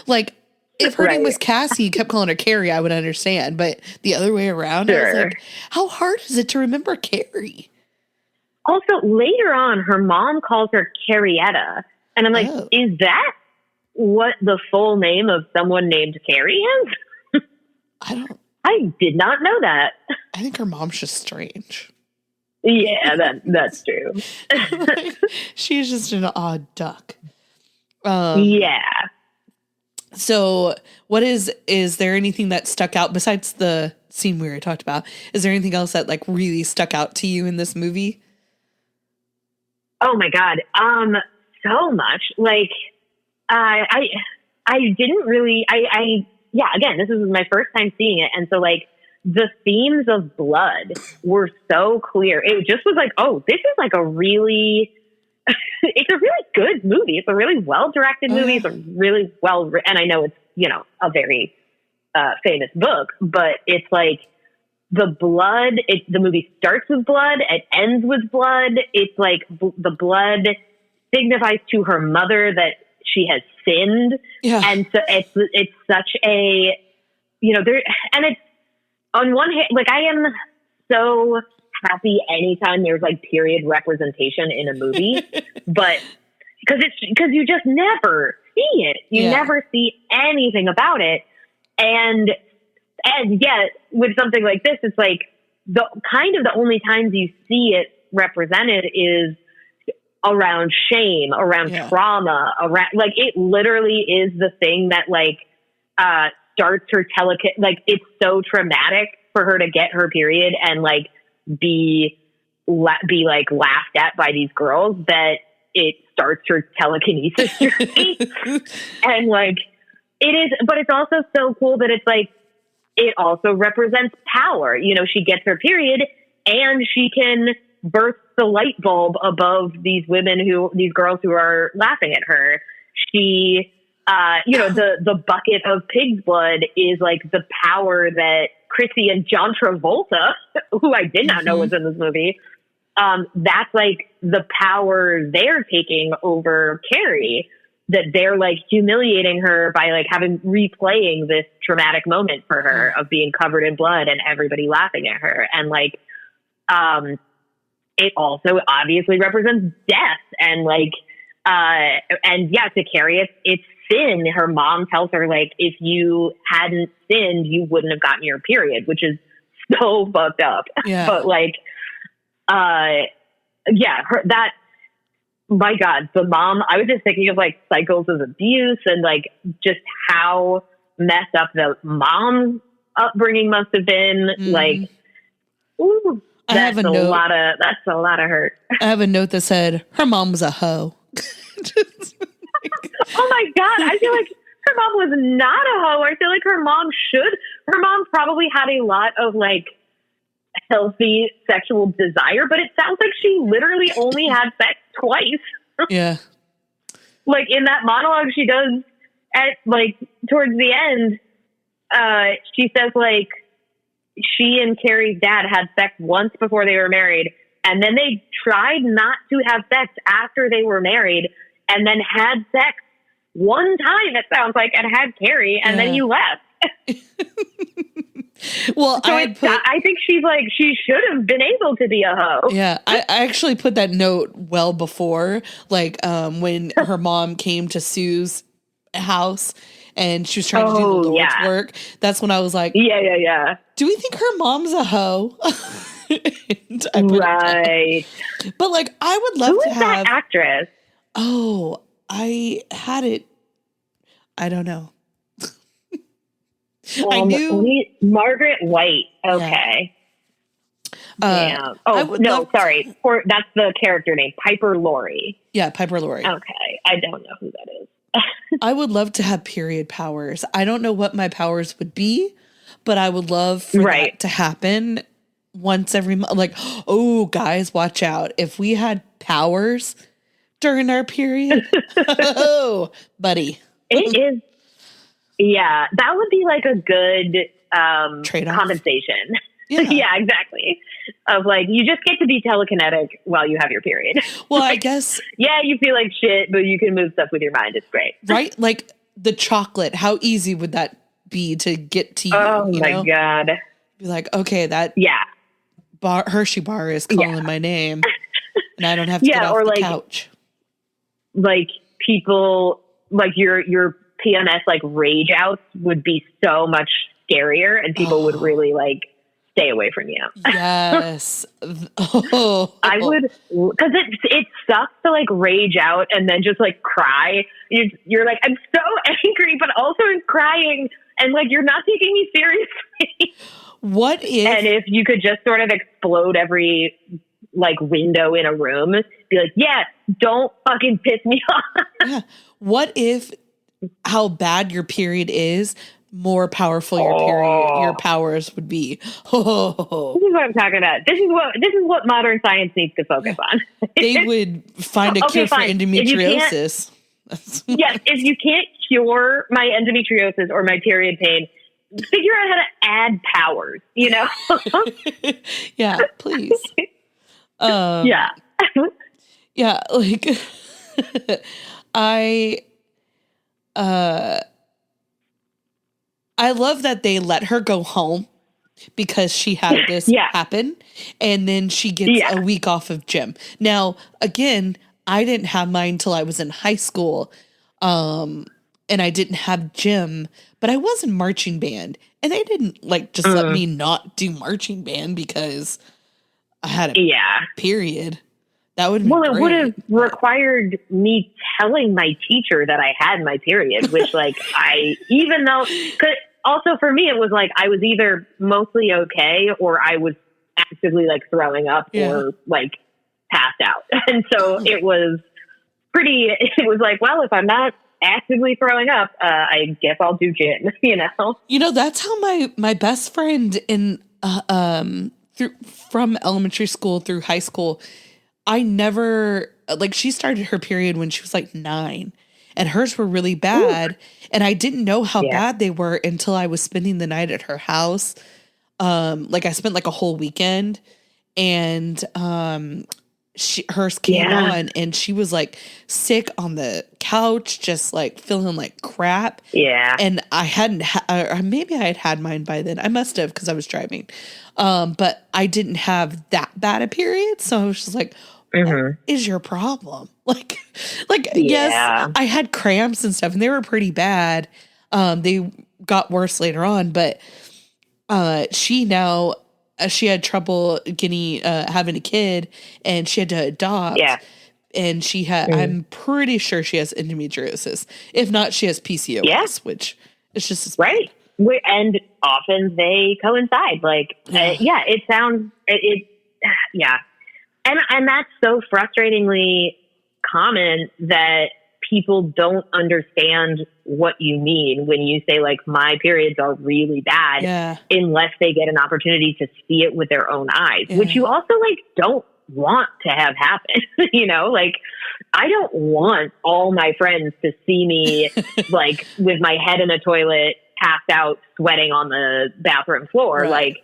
Like, if her name was Cassie, you kept calling her Carrie, I would understand. But the other way around, I was like, how hard is it to remember Carrie? Also, later on, her mom calls her Carrietta. And I'm like, is that what the full name of someone named Carrie is? I did not know that. I think her mom's just strange. Yeah, that's true. She's just an odd duck. Yeah. So what is there anything that stuck out besides the scene we already talked about? Is there anything else that like really stuck out to you in this movie? Oh my God. So much. Like, I didn't really, again, this was my first time seeing it. And so like the themes of blood were so clear. It just was like, oh, this is like a really, it's a really good movie. It's a really well-directed movie. It's a really and I know it's, a very famous book, but it's like the blood, the movie starts with blood, it ends with blood. It's like the blood signifies to her mother that she has sinned. Yeah. And so it's such a, and it's on one hand, like I am so happy anytime there's like period representation in a movie, but because you just never see it. You never see anything about it. And yet with something like this, it's like the only times you see it represented is around shame, around trauma, around like it literally is the thing that like starts her like it's so traumatic for her to get her period and like be like laughed at by these girls that it starts her telekinesis journey. And like it is, but it's also so cool that it's like it also represents power. She gets her period and she can burst the light bulb above these girls who are laughing at her. She, the bucket of pig's blood is like the power that Chrissy and John Travolta, who I did not know was in this movie, that's like the power they're taking over Carrie, that they're like humiliating her by like replaying this traumatic moment for her of being covered in blood and everybody laughing at her. And like, it also obviously represents death and like, to Carrie, it's sin. Her mom tells her like, if you hadn't sinned, you wouldn't have gotten your period, which is so fucked up. Yeah. But like, my God, the mom, I was just thinking of like cycles of abuse and like just how messed up the mom's upbringing must have been. Like, ooh. That's a lot of hurt. I have a note that said her mom was a hoe. Oh my God. I feel like her mom was not a hoe. I feel like her mom probably had a lot of like healthy sexual desire, but it sounds like she literally only had sex twice. Yeah. Like in that monologue she does at like towards the end, she says like she and Carrie's dad had sex once before they were married, and then they tried not to have sex after they were married, and then had sex one time, it sounds like, and had Carrie, and then he left. Well, so I think she's like, she should have been able to be a hoe. Yeah, I actually put that note well before, like when her mom came to Sue's house and she was trying to do the Lord's work. That's when I was like, yeah. Do we think her mom's a hoe? Right. But like, I would love to have. Who is that actress? Oh, I had it. I don't know. I knew Margaret White. Okay. Yeah. Oh no, sorry. That's the character name, Piper Laurie. Yeah, Piper Laurie. Okay, I don't know who that is. I would love to have period powers. I don't know what my powers would be, but I would love for that to happen once every month. Like, oh, guys, watch out! If we had powers during our period, oh, buddy, it is. Yeah, that would be like a good trade-off compensation. Yeah, exactly. Of like, you just get to be telekinetic while you have your period. Well, I guess. Yeah, you feel like shit, but you can move stuff with your mind. It's great. Right? Like the chocolate. How easy would that be to get to you? Oh, my God. Be like, okay, that Hershey bar is calling my name. And I don't have to get off the couch. Like people, like your PMS, like rage outs would be so much scarier, and people would really like stay away from you. Yes. I would, because it sucks to like rage out and then just like cry. You're like, I'm so angry, but also crying, and like you're not taking me seriously. What if? And if you could just sort of explode every like window in a room, be like, yeah, don't fucking piss me off. Yeah. What if how bad your period is, more powerful your powers would be? This is what I'm talking about. This is what modern science needs to focus on. They would find a cure for endometriosis. Yes, if you can't cure my endometriosis or my period pain, figure out how to add powers, you know? Yeah, please. Yeah, like I love that they let her go home because she had this happen, and then she gets a week off of gym. Now, again, I didn't have mine till I was in high school, and I didn't have gym, but I was in marching band, and they didn't like just let me not do marching band because I had a period. That would be it would have required me telling my teacher that I had my period, which like even though, cause also for me, it was like, I was either mostly okay or I was actively like throwing up or like passed out. And so it was like, well, if I'm not actively throwing up, I guess I'll do gym, you know? You know, that's how my best friend from elementary school through high school, I never, like, she started her period when she was like 9, and hers were really bad. Ooh. And I didn't know how bad they were until I was spending the night at her house. Like I spent like a whole weekend, and hers came on, and she was like sick on the couch, just like feeling like crap. Yeah. And I hadn't, maybe I had mine by then. I must have, because I was driving. But I didn't have that bad a period. So I was just like, what is your problem? Like, yes, I had cramps and stuff, and they were pretty bad. They got worse later on, but she had trouble getting having a kid, and she had to adopt. Yeah. And she had, I'm pretty sure she has endometriosis. If not, she has PCOS, which is just as bad. And often they coincide. Like, it sounds, And that's so frustratingly common that people don't understand what you mean when you say like my periods are really bad unless they get an opportunity to see it with their own eyes, which you also like don't want to have happen. You know, like I don't want all my friends to see me like with my head in a toilet, passed out, sweating on the bathroom floor. Right.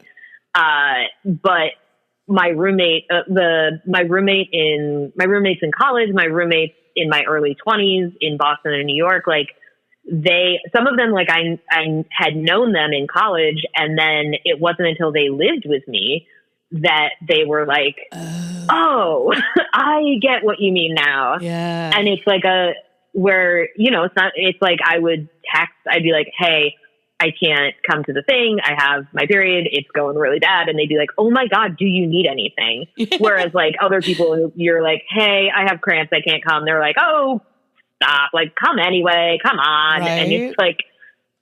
But my roommates in college, my roommates in my early 20s in Boston and New York, like some of them, like I had known them in college, and then it wasn't until they lived with me that they were like, oh, I get what you mean now. Yeah. And it's like where, you know, it's like I would text, I'd be like, hey, I can't come to the thing. I have my period. It's going really bad. And they'd be like, oh my God, do you need anything? Whereas like other people, you're like, hey, I have cramps. I can't come. They're like, oh, stop. Like, come anyway. Come on. Right. And it's like,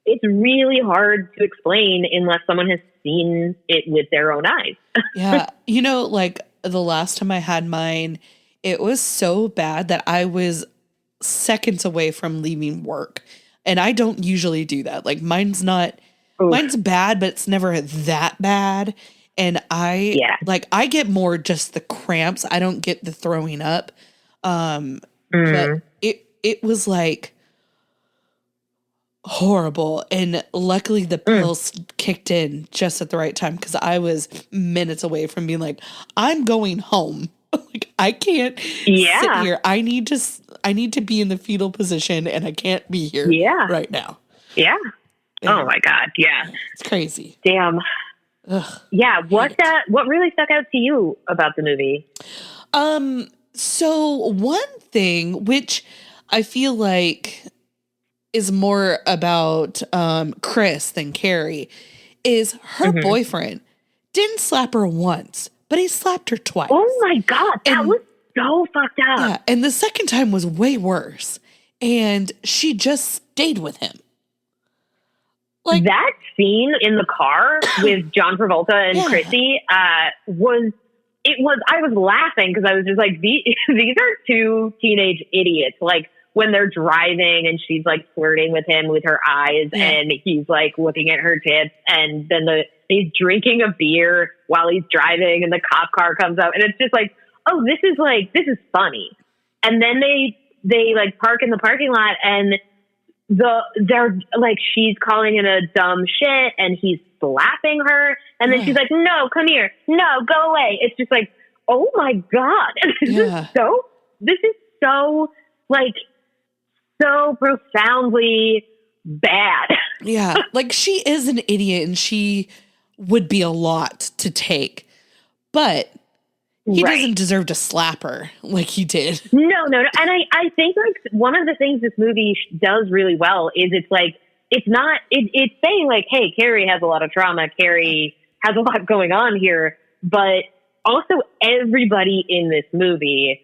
it's really hard to explain unless someone has seen it with their own eyes. Yeah. You know, like the last time I had mine, it was so bad that I was seconds away from leaving work. And I don't usually do that. Like mine's bad, but it's never that bad. And I get more just the cramps. I don't get the throwing up. But it was like horrible. And luckily the pills kicked in just at the right time, because I was minutes away from being like, I'm going home. Like I can't sit here. I need to be in the fetal position, and I can't be here right now. Yeah. Oh my God. Yeah. It's crazy. Damn. Ugh, yeah. What really stuck out to you about the movie? So one thing which I feel like is more about Chris than Carrie is her boyfriend didn't slap her once, but he slapped her twice. Oh my God. That was so fucked up. Yeah. And the second time was way worse. And she just stayed with him. Like that scene in the car with John Travolta and Chrissy I was laughing because I was just like, these are two teenage idiots. Like when they're driving and she's like flirting with him with her eyes and he's like looking at her tits, and then he's drinking a beer while he's driving and the cop car comes up, and it's just like, oh, this is funny. And then they like park in the parking lot, and they're like, she's calling him a dumb shit and he's slapping her, and then she's like, no, come here, no, go away. It's just like, oh my God. This is so like so profoundly bad. Yeah. Like she is an idiot and she would be a lot to take, but he doesn't deserve to slap her like he did. No. And I think like one of the things this movie does really well is it's like, it's saying like, hey, Carrie has a lot of trauma. Carrie has a lot going on here, but also everybody in this movie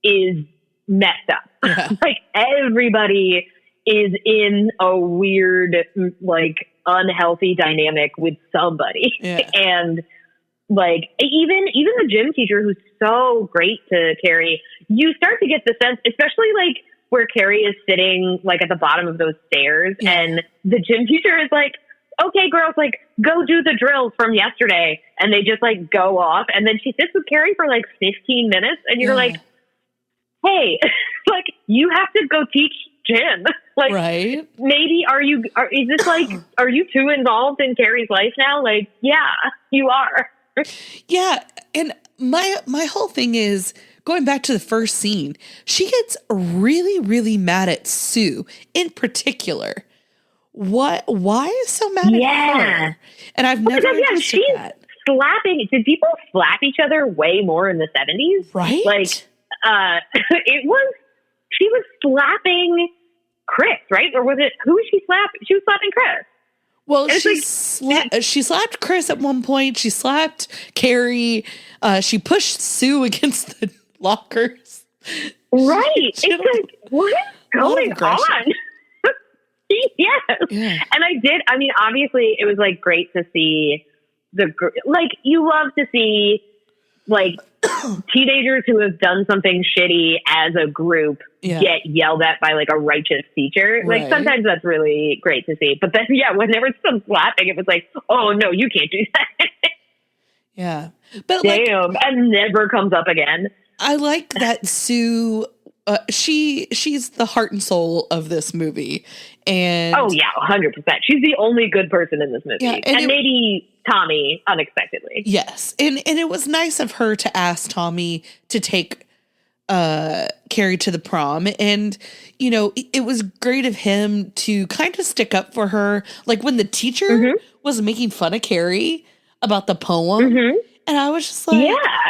is messed up. Yeah. Like everybody is in a weird, like unhealthy dynamic with somebody. Yeah. And like even the gym teacher, who's so great to Carrie, you start to get the sense, especially like where Carrie is sitting like at the bottom of those stairs, and the gym teacher is like, okay, girls, like go do the drills from yesterday. And they just like go off. And then she sits with Carrie for like 15 minutes and you're like, hey, like you have to go teach gym. Like maybe is this like, are you too involved in Carrie's life now? Like, yeah, you are. Yeah. And my whole thing is going back to the first scene, she gets really, really mad at Sue in particular. Why is so mad at her? And Was never understood that. Slapping. Did people slap each other way more in the 70s? Right. Like, she was slapping Chris, right? Or was it, who was she slapping? She was slapping Chris. Well, she slapped Chris at one point. She slapped Carrie. She pushed Sue against the lockers. Right. It's like, what is going on? Yes. Yeah. And obviously it was like great to see like you love to see like teenagers who have done something shitty as a group get yelled at by like a righteous teacher. Right. Like sometimes that's really great to see. But then, whenever someone's laughing, it was like, oh no, you can't do that. Yeah. But damn, and never comes up again. I like that Sue, she's the heart and soul of this movie. And 100%. She's the only good person in this movie. Yeah, and maybe Tommy unexpectedly. Yes. And it was nice of her to ask Tommy to take Carrie to the prom. And, you know, it was great of him to kind of stick up for her. Like when the teacher was making fun of Carrie about the poem. And I was just like,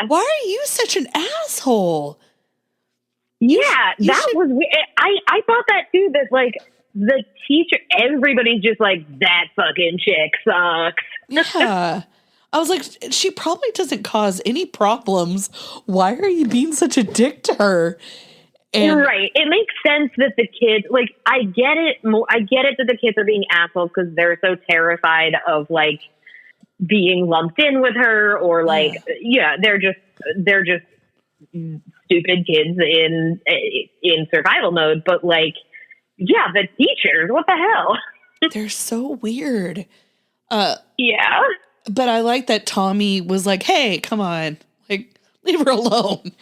why are you such an asshole? That was weird. I thought that too, that like the teacher, everybody's just like, that fucking chick sucks. Yeah. I was like, she probably doesn't cause any problems. Why are you being such a dick to her? And right. It makes sense that the kids, like, I get it that the kids are being assholes because they're so terrified of like being lumped in with her, or like, they're just stupid kids in survival mode. But like, the teachers, what the hell? They're so weird. But I like that Tommy was like, hey, come on, like, leave her alone.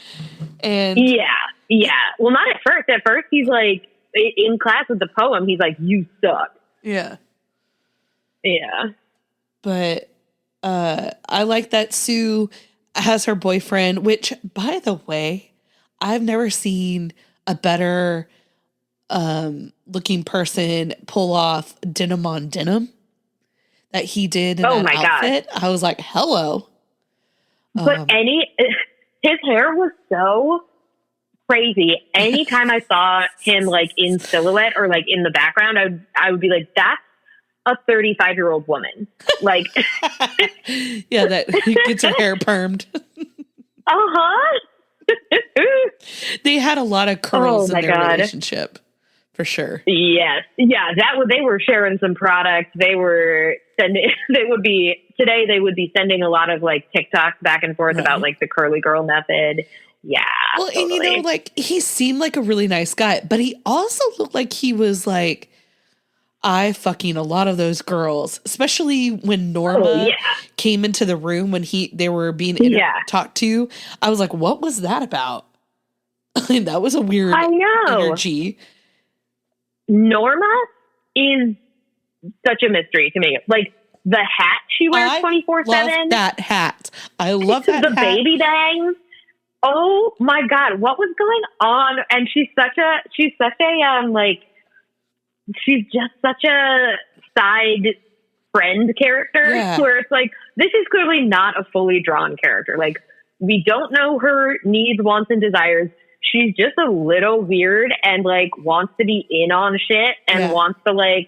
And well, not at first. At first he's like, in class with the poem, he's like, you suck. But I like that Sue has her boyfriend, which, by the way, I've never seen a better looking person pull off denim on denim that he did in that outfit. God. I was like, hello. But his hair was so crazy. Anytime I saw him like in silhouette or like in the background, I would be like, that's a 35-year-old woman. Like, that he gets her hair permed. They had a lot of curls in their relationship, for sure. Yes, they were sharing some products. They were sending. They would be sending a lot of like TikToks back and forth about like the curly girl method. Yeah. Well, totally. And you know, like he seemed like a really nice guy, but he also looked like he was like, I fucking a lot of those girls, especially when Norma came into the room when they were being talked to. I was like, what was that about? That was a weird energy. Norma is such a mystery to me. Like the hat she wears 24/7. Love that hat. I love that the hat. Baby bangs. Oh my God, what was going on? And she's just such a side friend character where it's like, this is clearly not a fully drawn character. Like, we don't know her needs, wants, and desires. She's just a little weird and like wants to be in on shit and wants to like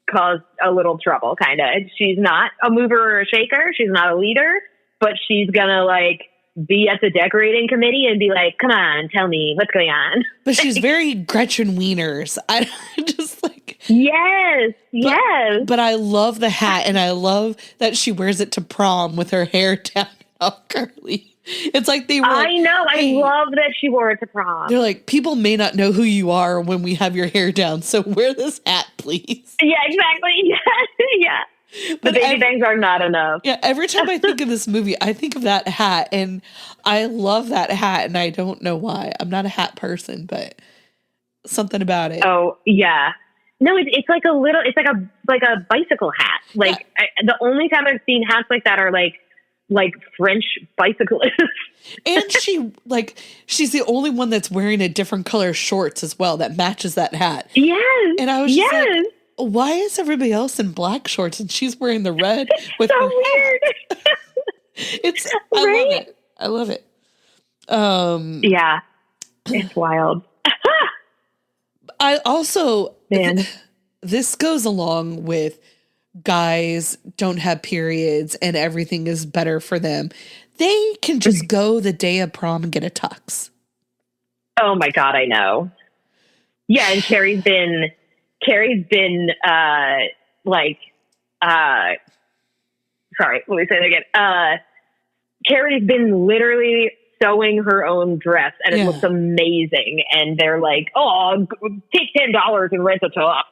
cause a little trouble, kind of. She's not a mover or a shaker. She's not a leader, but she's gonna like be at the decorating committee and be like, come on, tell me what's going on. But she's very Gretchen Wieners. I just like... Yes. But I love the hat, and I love that she wears it to prom with her hair down all curly. It's like they were... I know. I love that she wore it to prom. They're like, people may not know who you are when we have your hair down, so wear this hat, please. Yeah, exactly. Yeah. The baby bangs are not enough. Yeah, every time I think of this movie, I think of that hat, and I love that hat, and I don't know why. I'm not a hat person, but something about it. Oh, yeah. No, it's like a bicycle hat. Like the only time I've seen hats like that are like French bicyclists. And she's the only one that's wearing a different color shorts as well that matches that hat. Yes. And I was just like, why is everybody else in black shorts and she's wearing the red with so her weird. I love it. Yeah. It's wild. I also this goes along with guys don't have periods and everything is better for them. They can just go the day of prom and get a tux. Oh my God, I know. Yeah, and Carrie's been sorry, let me say that again. Carrie's been literally sewing her own dress, and it looks amazing. And they're like, "Oh, take $10 and rent a top."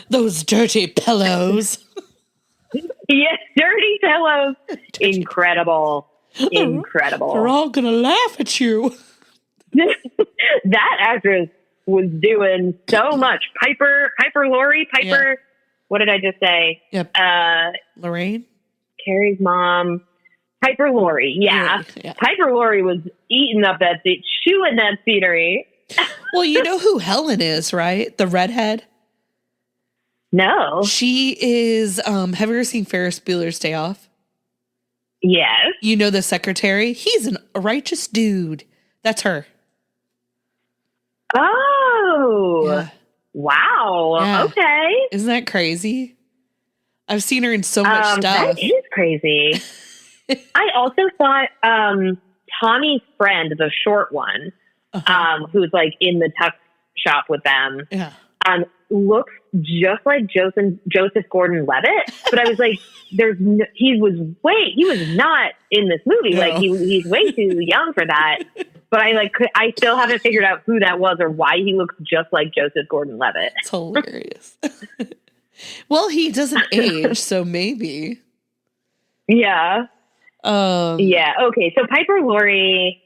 Those dirty pillows. Yes, dirty pillows. Incredible. Incredible. They're all gonna laugh at you. That actress was doing so much. Piper Laurie. What did I just say? Yep. Lorraine? Carrie's mom. Piper Laurie. Yeah. Piper Laurie was eating up that seat, chewing that scenery. Well, you know who Helen is, right? The redhead? No. She is, have you ever seen Ferris Bueller's Day Off? Yes. You know the secretary? He's a righteous dude. That's her. Oh. Yeah. Wow. Yeah. Okay. Isn't that crazy? I've seen her in so much stuff. That is crazy. I also thought Tommy's friend, the short one, who's like in the tuck shop with them, looks just like Joseph Gordon-Levitt. But I was like, he was not in this movie. No. Like he's way too young for that. But I still haven't figured out who that was or why he looks just like Joseph Gordon-Levitt. It's hilarious. Well, he doesn't age, so maybe. Yeah. Yeah. Okay. So Piper Laurie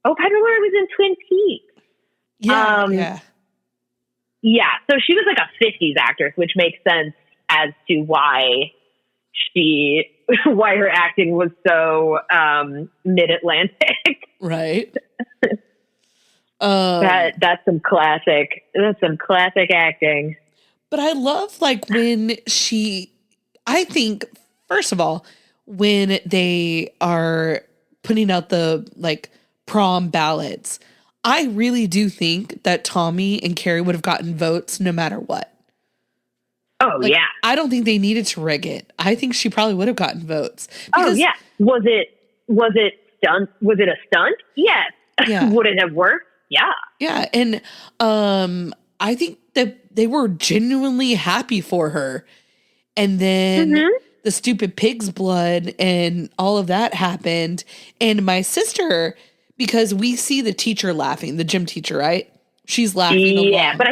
was in Twin Peaks. Yeah. Yeah. So she was like a 50s actress, which makes sense as to why her acting was so mid-Atlantic. Right. That's some classic acting. But I love when I think, first of all, when they are putting out the prom ballots, I really do think that Tommy and Carrie would have gotten votes no matter what. Oh, yeah. I don't think they needed to rig it. I think she probably would have gotten votes. Oh, yeah. Was it stunt? Was it a stunt? Yes. Yeah. Would it have worked? Yeah. Yeah. And I think that they were genuinely happy for her. And then the stupid pig's blood and all of that happened. And my sister, because we see the teacher laughing, the gym teacher, right? She's laughing along. But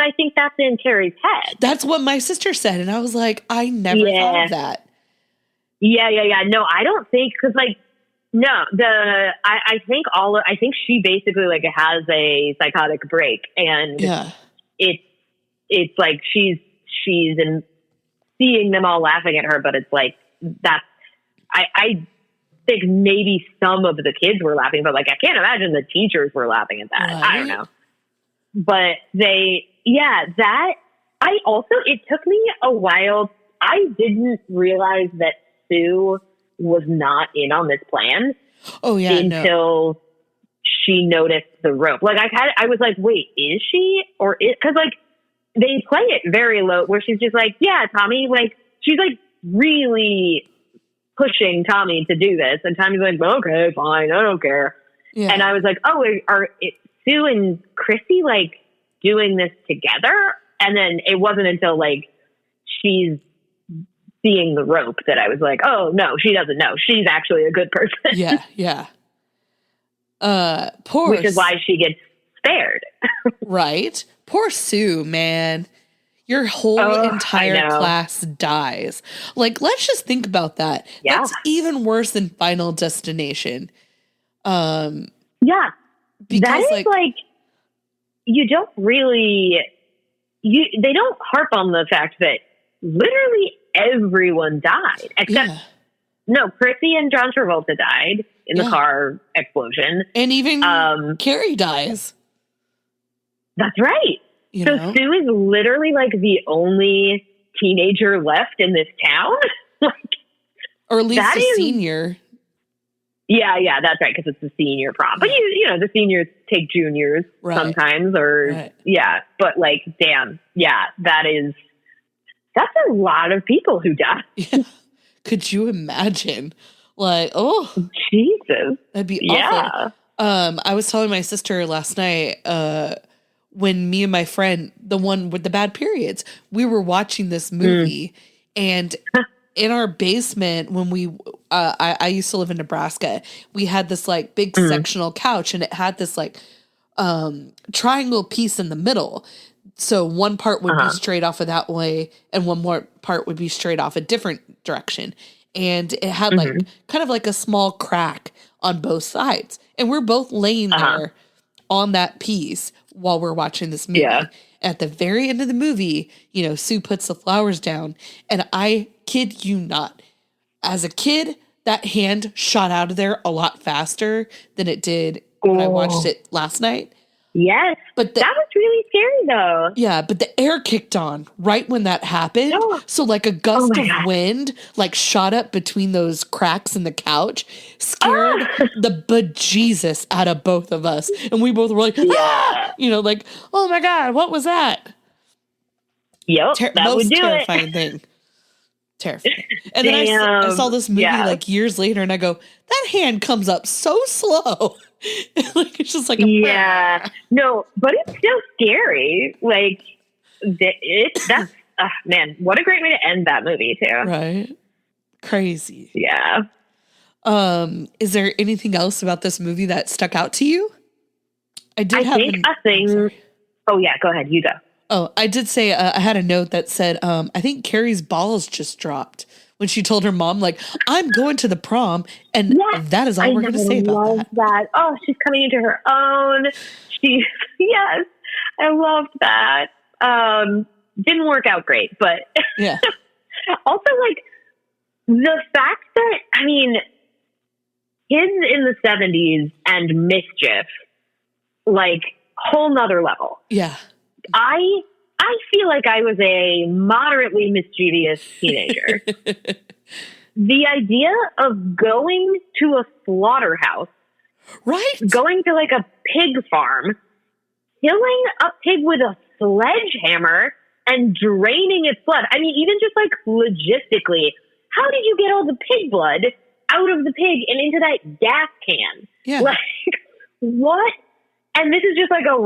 I think that's in Carrie's head. That's what my sister said. And I was like, I never thought of that. Yeah. No, I don't think, because I think she basically has a psychotic break, and it's like she's in seeing them all laughing at her, but it's like I think maybe some of the kids were laughing, but I can't imagine the teachers were laughing at that. Right. I don't know. But it took me a while. I didn't realize that Sue was not in on this plan. Oh yeah. Until she noticed the rope. I was like, wait, is she? Or because they play it very low where she's just like, yeah, Tommy, she's really pushing Tommy to do this. And Tommy's like, okay, fine. I don't care. Yeah. And I was like, oh, are Sue and Chrissy doing this together? And then it wasn't until she's seeing the rope that I was like, oh no, she doesn't know. She's actually a good person. Yeah. Which is why she gets spared. Right. Poor Sue, man. Your whole entire class dies. Let's just think about that. Yeah. That's even worse than Final Destination. Yeah. Because that is you don't really, they don't harp on the fact that literally everyone died except Chrissy and John Travolta died in the car explosion, and even Carrie dies. That's right. So Sue is literally the only teenager left in this town, or at least a senior. Yeah, that's right, because it's the senior prom. But the seniors take juniors sometimes, or but damn, that's a lot of people who die. Yeah. Could you imagine? Jesus. That'd be awful. I was telling my sister last night, when me and my friend, the one with the bad periods, we were watching this movie, and in our basement, when we I used to live in Nebraska. We had this like big sectional couch, and it had this like triangle piece in the middle. So one part would be straight off of that way, and one more part would be straight off a different direction. And it had like kind of like a small crack on both sides. And we're both laying there on that piece while we're watching this movie. Yeah. At the very end of the movie, you know, Sue puts the flowers down, and I kid you not, as a kid, that hand shot out of there a lot faster than it did when I watched it last night. Yes. But that was really scary though. Yeah, but the air kicked on right when that happened. Oh. So like a gust of wind like shot up between those cracks in the couch, scared the bejesus out of both of us. And we both were like, ah! You know, like, oh my God, what was that? Yep, that would do terrifying thing. Terrifying. And then I saw this movie like years later, and I go, that hand comes up so slow. Like it's just like no, but it's still scary. Like that's man, what a great way to end that movie too. Right, crazy. Yeah. Is there anything else about this movie that stuck out to you? I think a thing. Oh yeah, go ahead. You go. Oh, I did say I had a note that said I think Carrie's balls just dropped when she told her mom, like, I'm going to the prom, and that is all we're going to say about that. Oh, she's coming into her own. Yes, I loved that. Didn't work out great, but yeah. Also, like, the fact that, I mean, kids in the 70s and mischief, like, whole nother level. Yeah. I feel like I was a moderately mischievous teenager. The idea of going to a slaughterhouse, right? Going to like a pig farm, killing a pig with a sledgehammer and draining its blood. I mean, even just like logistically, how did you get all the pig blood out of the pig and into that gas can? Yeah. Like, what? And this is just like a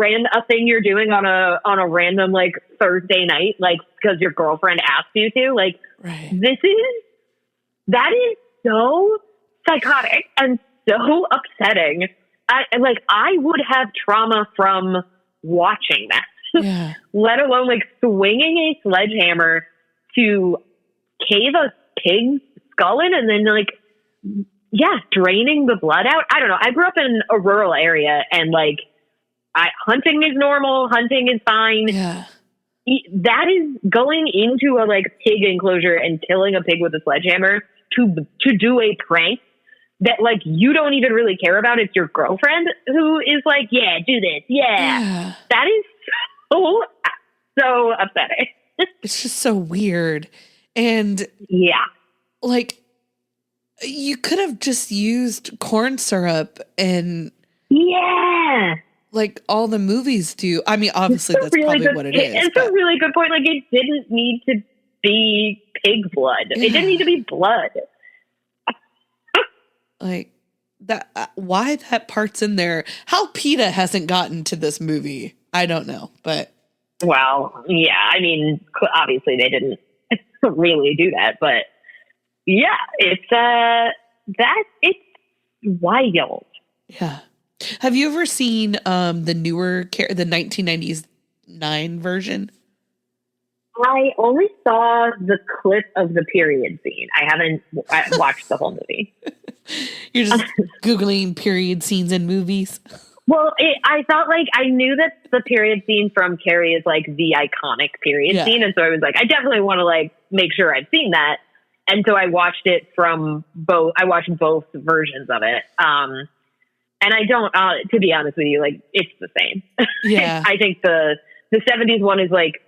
thing you're doing on a random like Thursday night, like because your girlfriend asked you to. Like, that is so psychotic and so upsetting. I would have trauma from watching that, let alone like swinging a sledgehammer to cave a pig's skull in and then like, draining the blood out. I don't know. I grew up in a rural area and like, hunting is normal. Hunting is fine. Yeah. That is going into a like pig enclosure and killing a pig with a sledgehammer to do a prank that like you don't even really care about. It's your girlfriend who is like, yeah, do this. Yeah. That is so upsetting. It's just so weird. And like you could have just used corn syrup and like all the movies do. I mean, obviously that's really probably what it is. It's a really good point. Like it didn't need to be pig blood. It didn't need to be blood. Like that. Why that part's in there? How PETA hasn't gotten to this movie, I don't know. But well, yeah. I mean, obviously they didn't really do that. But yeah, it's wild. Yeah. Have you ever seen the newer, the 1999 version? I only saw the clip of the period scene. I haven't watched the whole movie. You're just Googling period scenes in movies? Well, I felt like I knew that the period scene from Carrie is like the iconic period scene. And so I was like, I definitely want to like make sure I've seen that. And so I watched it from both. I watched both versions of it. And I don't, to be honest with you, like it's the same. Yeah. I think the 70s one is like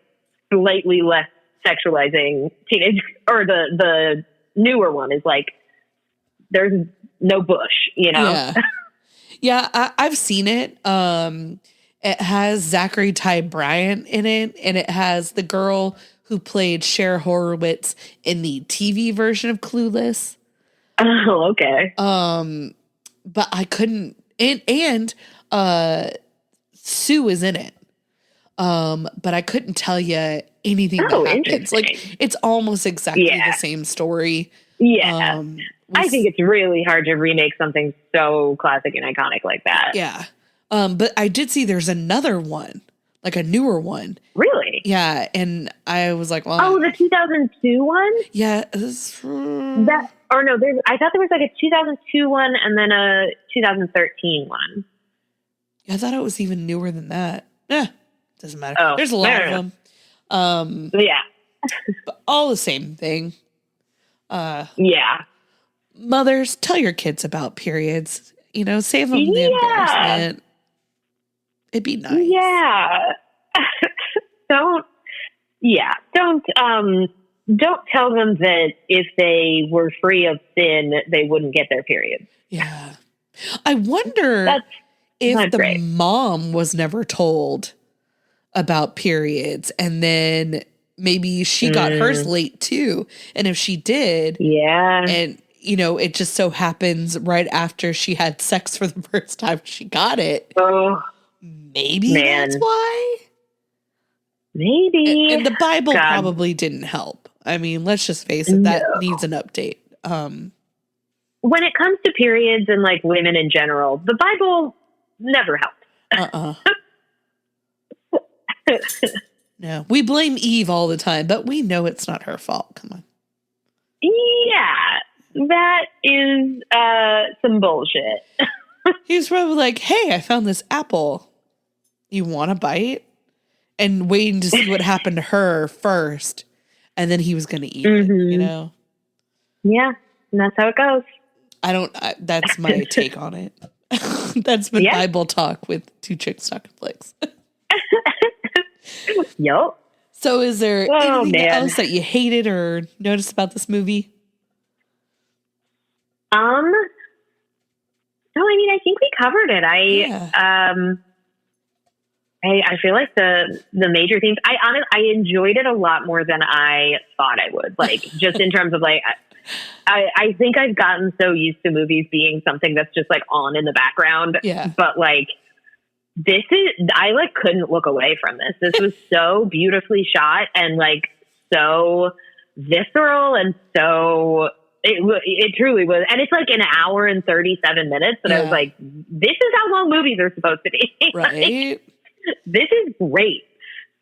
slightly less sexualizing teenage, or the newer one is like, there's no bush, you know? Yeah. Yeah. I've seen it. It has Zachary Ty Bryant in it, and it has the girl who played Cher Horowitz in the TV version of Clueless. Oh, okay. But I couldn't, and Sue is in it. But I couldn't tell you anything that happens. Like it's almost exactly the same story. Yeah. I think it's really hard to remake something so classic and iconic like that. Yeah. But I did see there's another one, like a newer one. Really? Yeah. And I was like, well. Oh, the 2002 one? Yeah. I thought there was like a 2002 one and then a 2013 one. I thought it was even newer than that. Doesn't matter. Oh, there's a lot of them. Yeah. But all the same thing. Yeah. Mothers, tell your kids about periods. Save them the embarrassment. It'd be nice. Yeah. Don't tell them that if they were free of sin, they wouldn't get their period. Yeah. I wonder if the mom was never told about periods and then maybe she got hers late too. And if she did, and it just so happens right after she had sex for the first time she got it. Oh, maybe that's why. Maybe. And the Bible probably didn't help. I mean, let's just face it, that needs an update. When it comes to periods and like women in general, the Bible never helped. No, we blame Eve all the time, but we know it's not her fault. Come on. Yeah, that is some bullshit. He's probably like, hey, I found this apple. You want a bite? And waiting to see what happened to her first. And then he was going to eat it, Yeah, and that's how it goes. That's my take on it. That's been Bible talk with Two Chicks Talkin Flicks. Yup. So is there anything else that you hated or noticed about this movie? No, I mean, I think we covered it. I feel like the major things, I enjoyed it a lot more than I thought I would. Like, just in terms of like, I think I've gotten so used to movies being something that's just like on in the background. Yeah. But like, I like couldn't look away from this. This was so beautifully shot and like so visceral and so it truly was. And it's like an hour and 37 minutes. And I was like, this is how long movies are supposed to be. Right. This is great.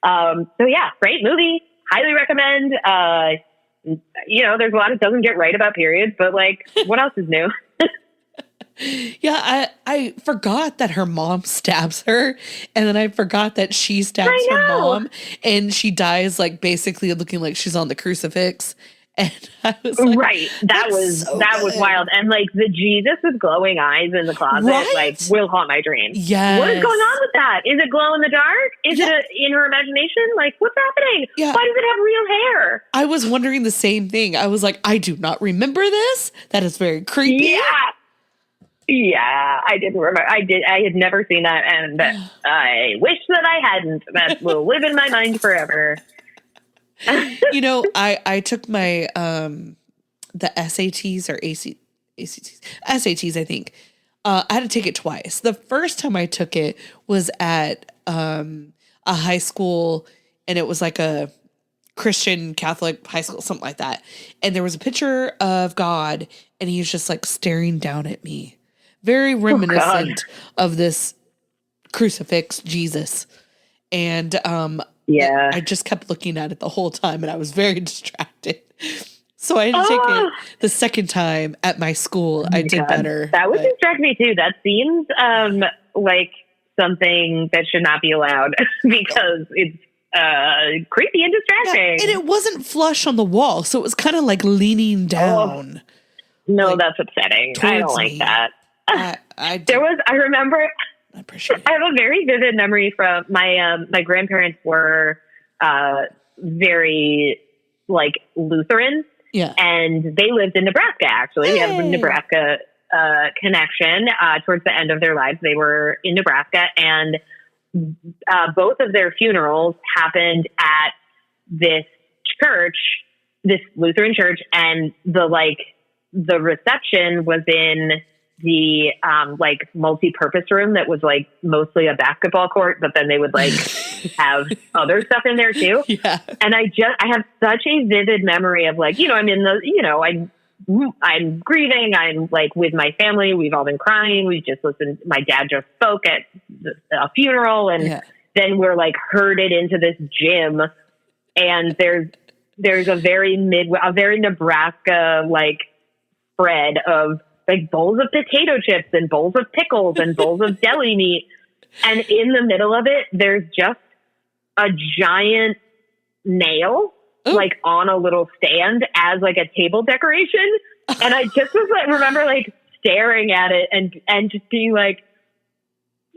So yeah, great movie. Highly recommend. There's a lot it doesn't get right about periods, but like, what else is new? Yeah, I forgot that her mom stabs her, and then I forgot that she stabs her mom, and she dies like basically looking like she's on the crucifix. And I was like, right, that was wild, and like the Jesus with glowing eyes in the closet, like will haunt my dreams. Yes. What is going on with that? Is it glow in the dark? Is it in her imagination? Like, what's happening? Yeah. Why does it have real hair? I was wondering the same thing. I was like, I do not remember this. That is very creepy. Yeah, I didn't remember. I had never seen that, and I wish that I hadn't. That will live in my mind forever. I took my the SATs or ACTs, SATs, I think. I had to take it twice. The first time I took it was at a high school, and it was like a Christian Catholic high school, something like that. And there was a picture of God, and he was just like staring down at me. Very reminiscent of this crucifix Jesus. And I just kept looking at it the whole time, and I was very distracted. So I had to take it the second time at my school. I did better. That would distract me too. That seems like something that should not be allowed because it's creepy and distracting. Yeah, and it wasn't flush on the wall, so it was kind of like leaning down. No, that's upsetting. I don't like that. I remember. I appreciate it. I have a very vivid memory from my grandparents were very like Lutheran. Yeah. And they lived in Nebraska, actually. Hey. We have a Nebraska connection. Towards the end of their lives, they were in Nebraska, and both of their funerals happened at this church, this Lutheran church, and the reception was in the multi-purpose room that was like mostly a basketball court, but then they would like have other stuff in there too. Yeah. And I have such a vivid memory of like, I'm in the, I I'm grieving. I'm like with my family. We've all been crying. We just listened. My dad just spoke at a funeral, and then we're like herded into this gym, and there's a very Nebraska like spread of like bowls of potato chips and bowls of pickles and bowls of deli meat, and in the middle of it, there's just a giant nail. Ooh. Like on a little stand as like a table decoration. And I just was like, remember like staring at it and just being like,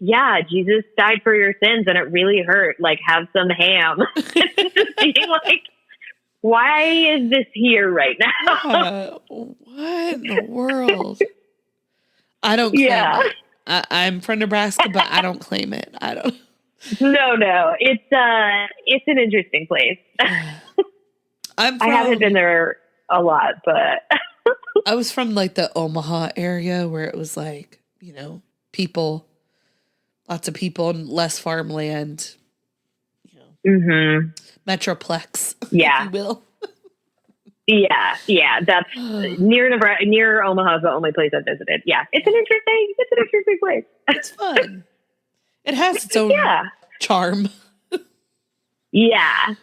yeah, Jesus died for your sins and it really hurt. Like have some ham. Just being like, why is this here right now? Yeah. What in the world? I don't claim it. I'm from Nebraska, but I don't claim it. I don't. No. It's an interesting place. I haven't been there a lot, but I was from like the Omaha area where it was like, you know, lots of people and less farmland, you know, Metroplex, if you will. Yeah. That's near Omaha is the only place I've visited. Yeah, it's an interesting place. It's fun. It has its own charm. Yeah.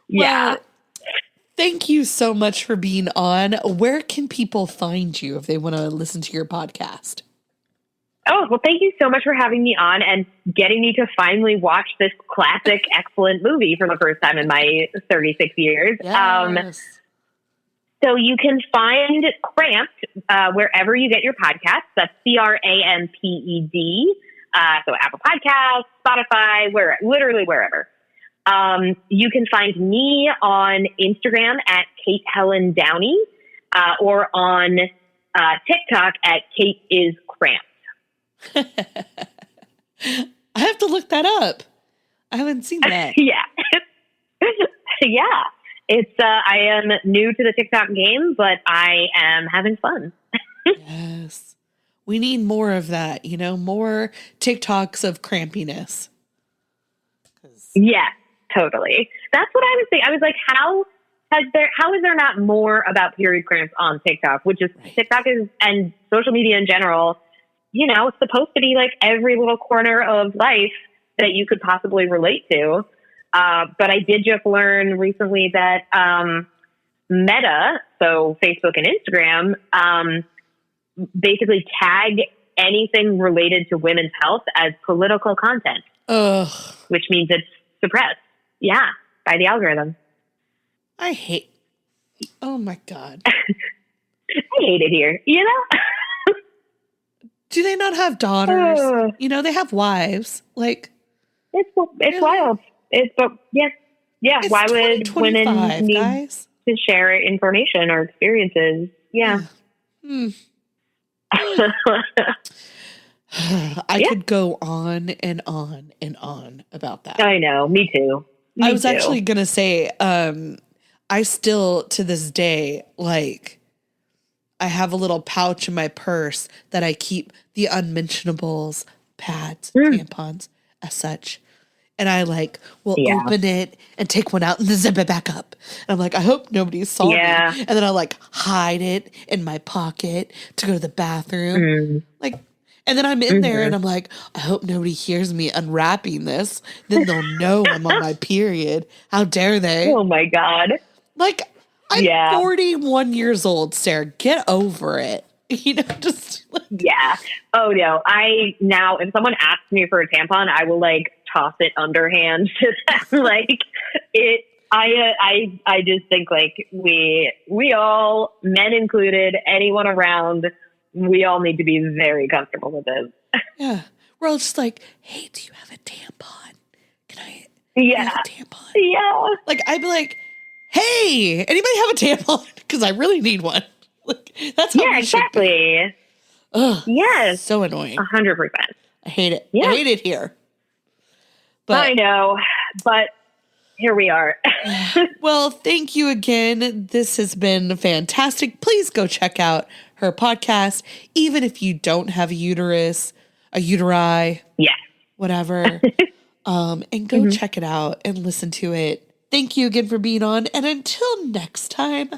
Well, thank you so much for being on. Where can people find you if they want to listen to your podcast? Oh, well, thank you so much for having me on and getting me to finally watch this classic, excellent movie for the first time in my 36 years. Yes. So you can find Cramped wherever you get your podcasts. That's CRAMPED. So Apple Podcasts, Spotify, literally wherever. You can find me on Instagram at Kate Helen Downey, or on TikTok at Kate is Cramped. I have to look that up. I haven't seen that. Yeah. It's I am new to the TikTok game, but I am having fun. Yes. We need more of that, you know, more TikToks of crampiness. Yeah, totally. That's what I was thinking. I was like, how is there not more about period cramps on TikTok, which is TikTok is, and social media in general, you know, it's supposed to be like every little corner of life that you could possibly relate to. But I did just learn recently that Meta, so Facebook and Instagram, basically tag anything related to women's health as political content. Ugh. Which means it's suppressed. Yeah, by the algorithm. Oh my God. I hate it here, you know? Do they not have daughters? You know, they have wives. Like, it's wild. Yeah. Why would women need to share information or experiences? Yeah. I could go on and on and on about that. I know. Me too. I was actually going to say, I still, to this day, like, I have a little pouch in my purse that I keep the unmentionables, pads, tampons, as such. And I will open it and take one out and then zip it back up. And I'm like, I hope nobody saw me. And then I hide it in my pocket to go to the bathroom. And then I'm in there and I'm like, I hope nobody hears me unwrapping this. Then they'll know I'm on my period. How dare they? Oh my God. I'm 41 years old, Sarah. Get over it. You know, just yeah. Oh no. If someone asks me for a tampon, I will toss it underhand to them. I just think we all, men included, anyone around, we all need to be very comfortable with this. Yeah. We're all just hey, do you have a tampon? Can I have a tampon? Yeah. I'd be like, hey, anybody have a tampon? Because I really need one. That's how exactly. Ugh, yes. So annoying. 100%. I hate it. Yeah. I hate it here. But I know, but here we are. Well, thank you again. This has been fantastic. Please go check out her podcast, even if you don't have a uterus, a uteri, whatever. And go check it out and listen to it. Thank you again for being on. And until next time,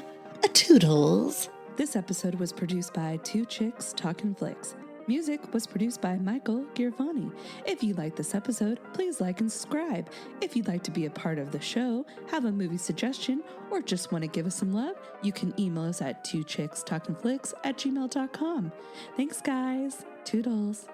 a toodles. This episode was produced by Two Chicks Talkin Flicks. Music was produced by Michael Giravani. If you like this episode, please like and subscribe. If you'd like to be a part of the show, have a movie suggestion, or just want to give us some love, you can email us at twochickstalkinflicks@gmail.com. Thanks, guys. Toodles.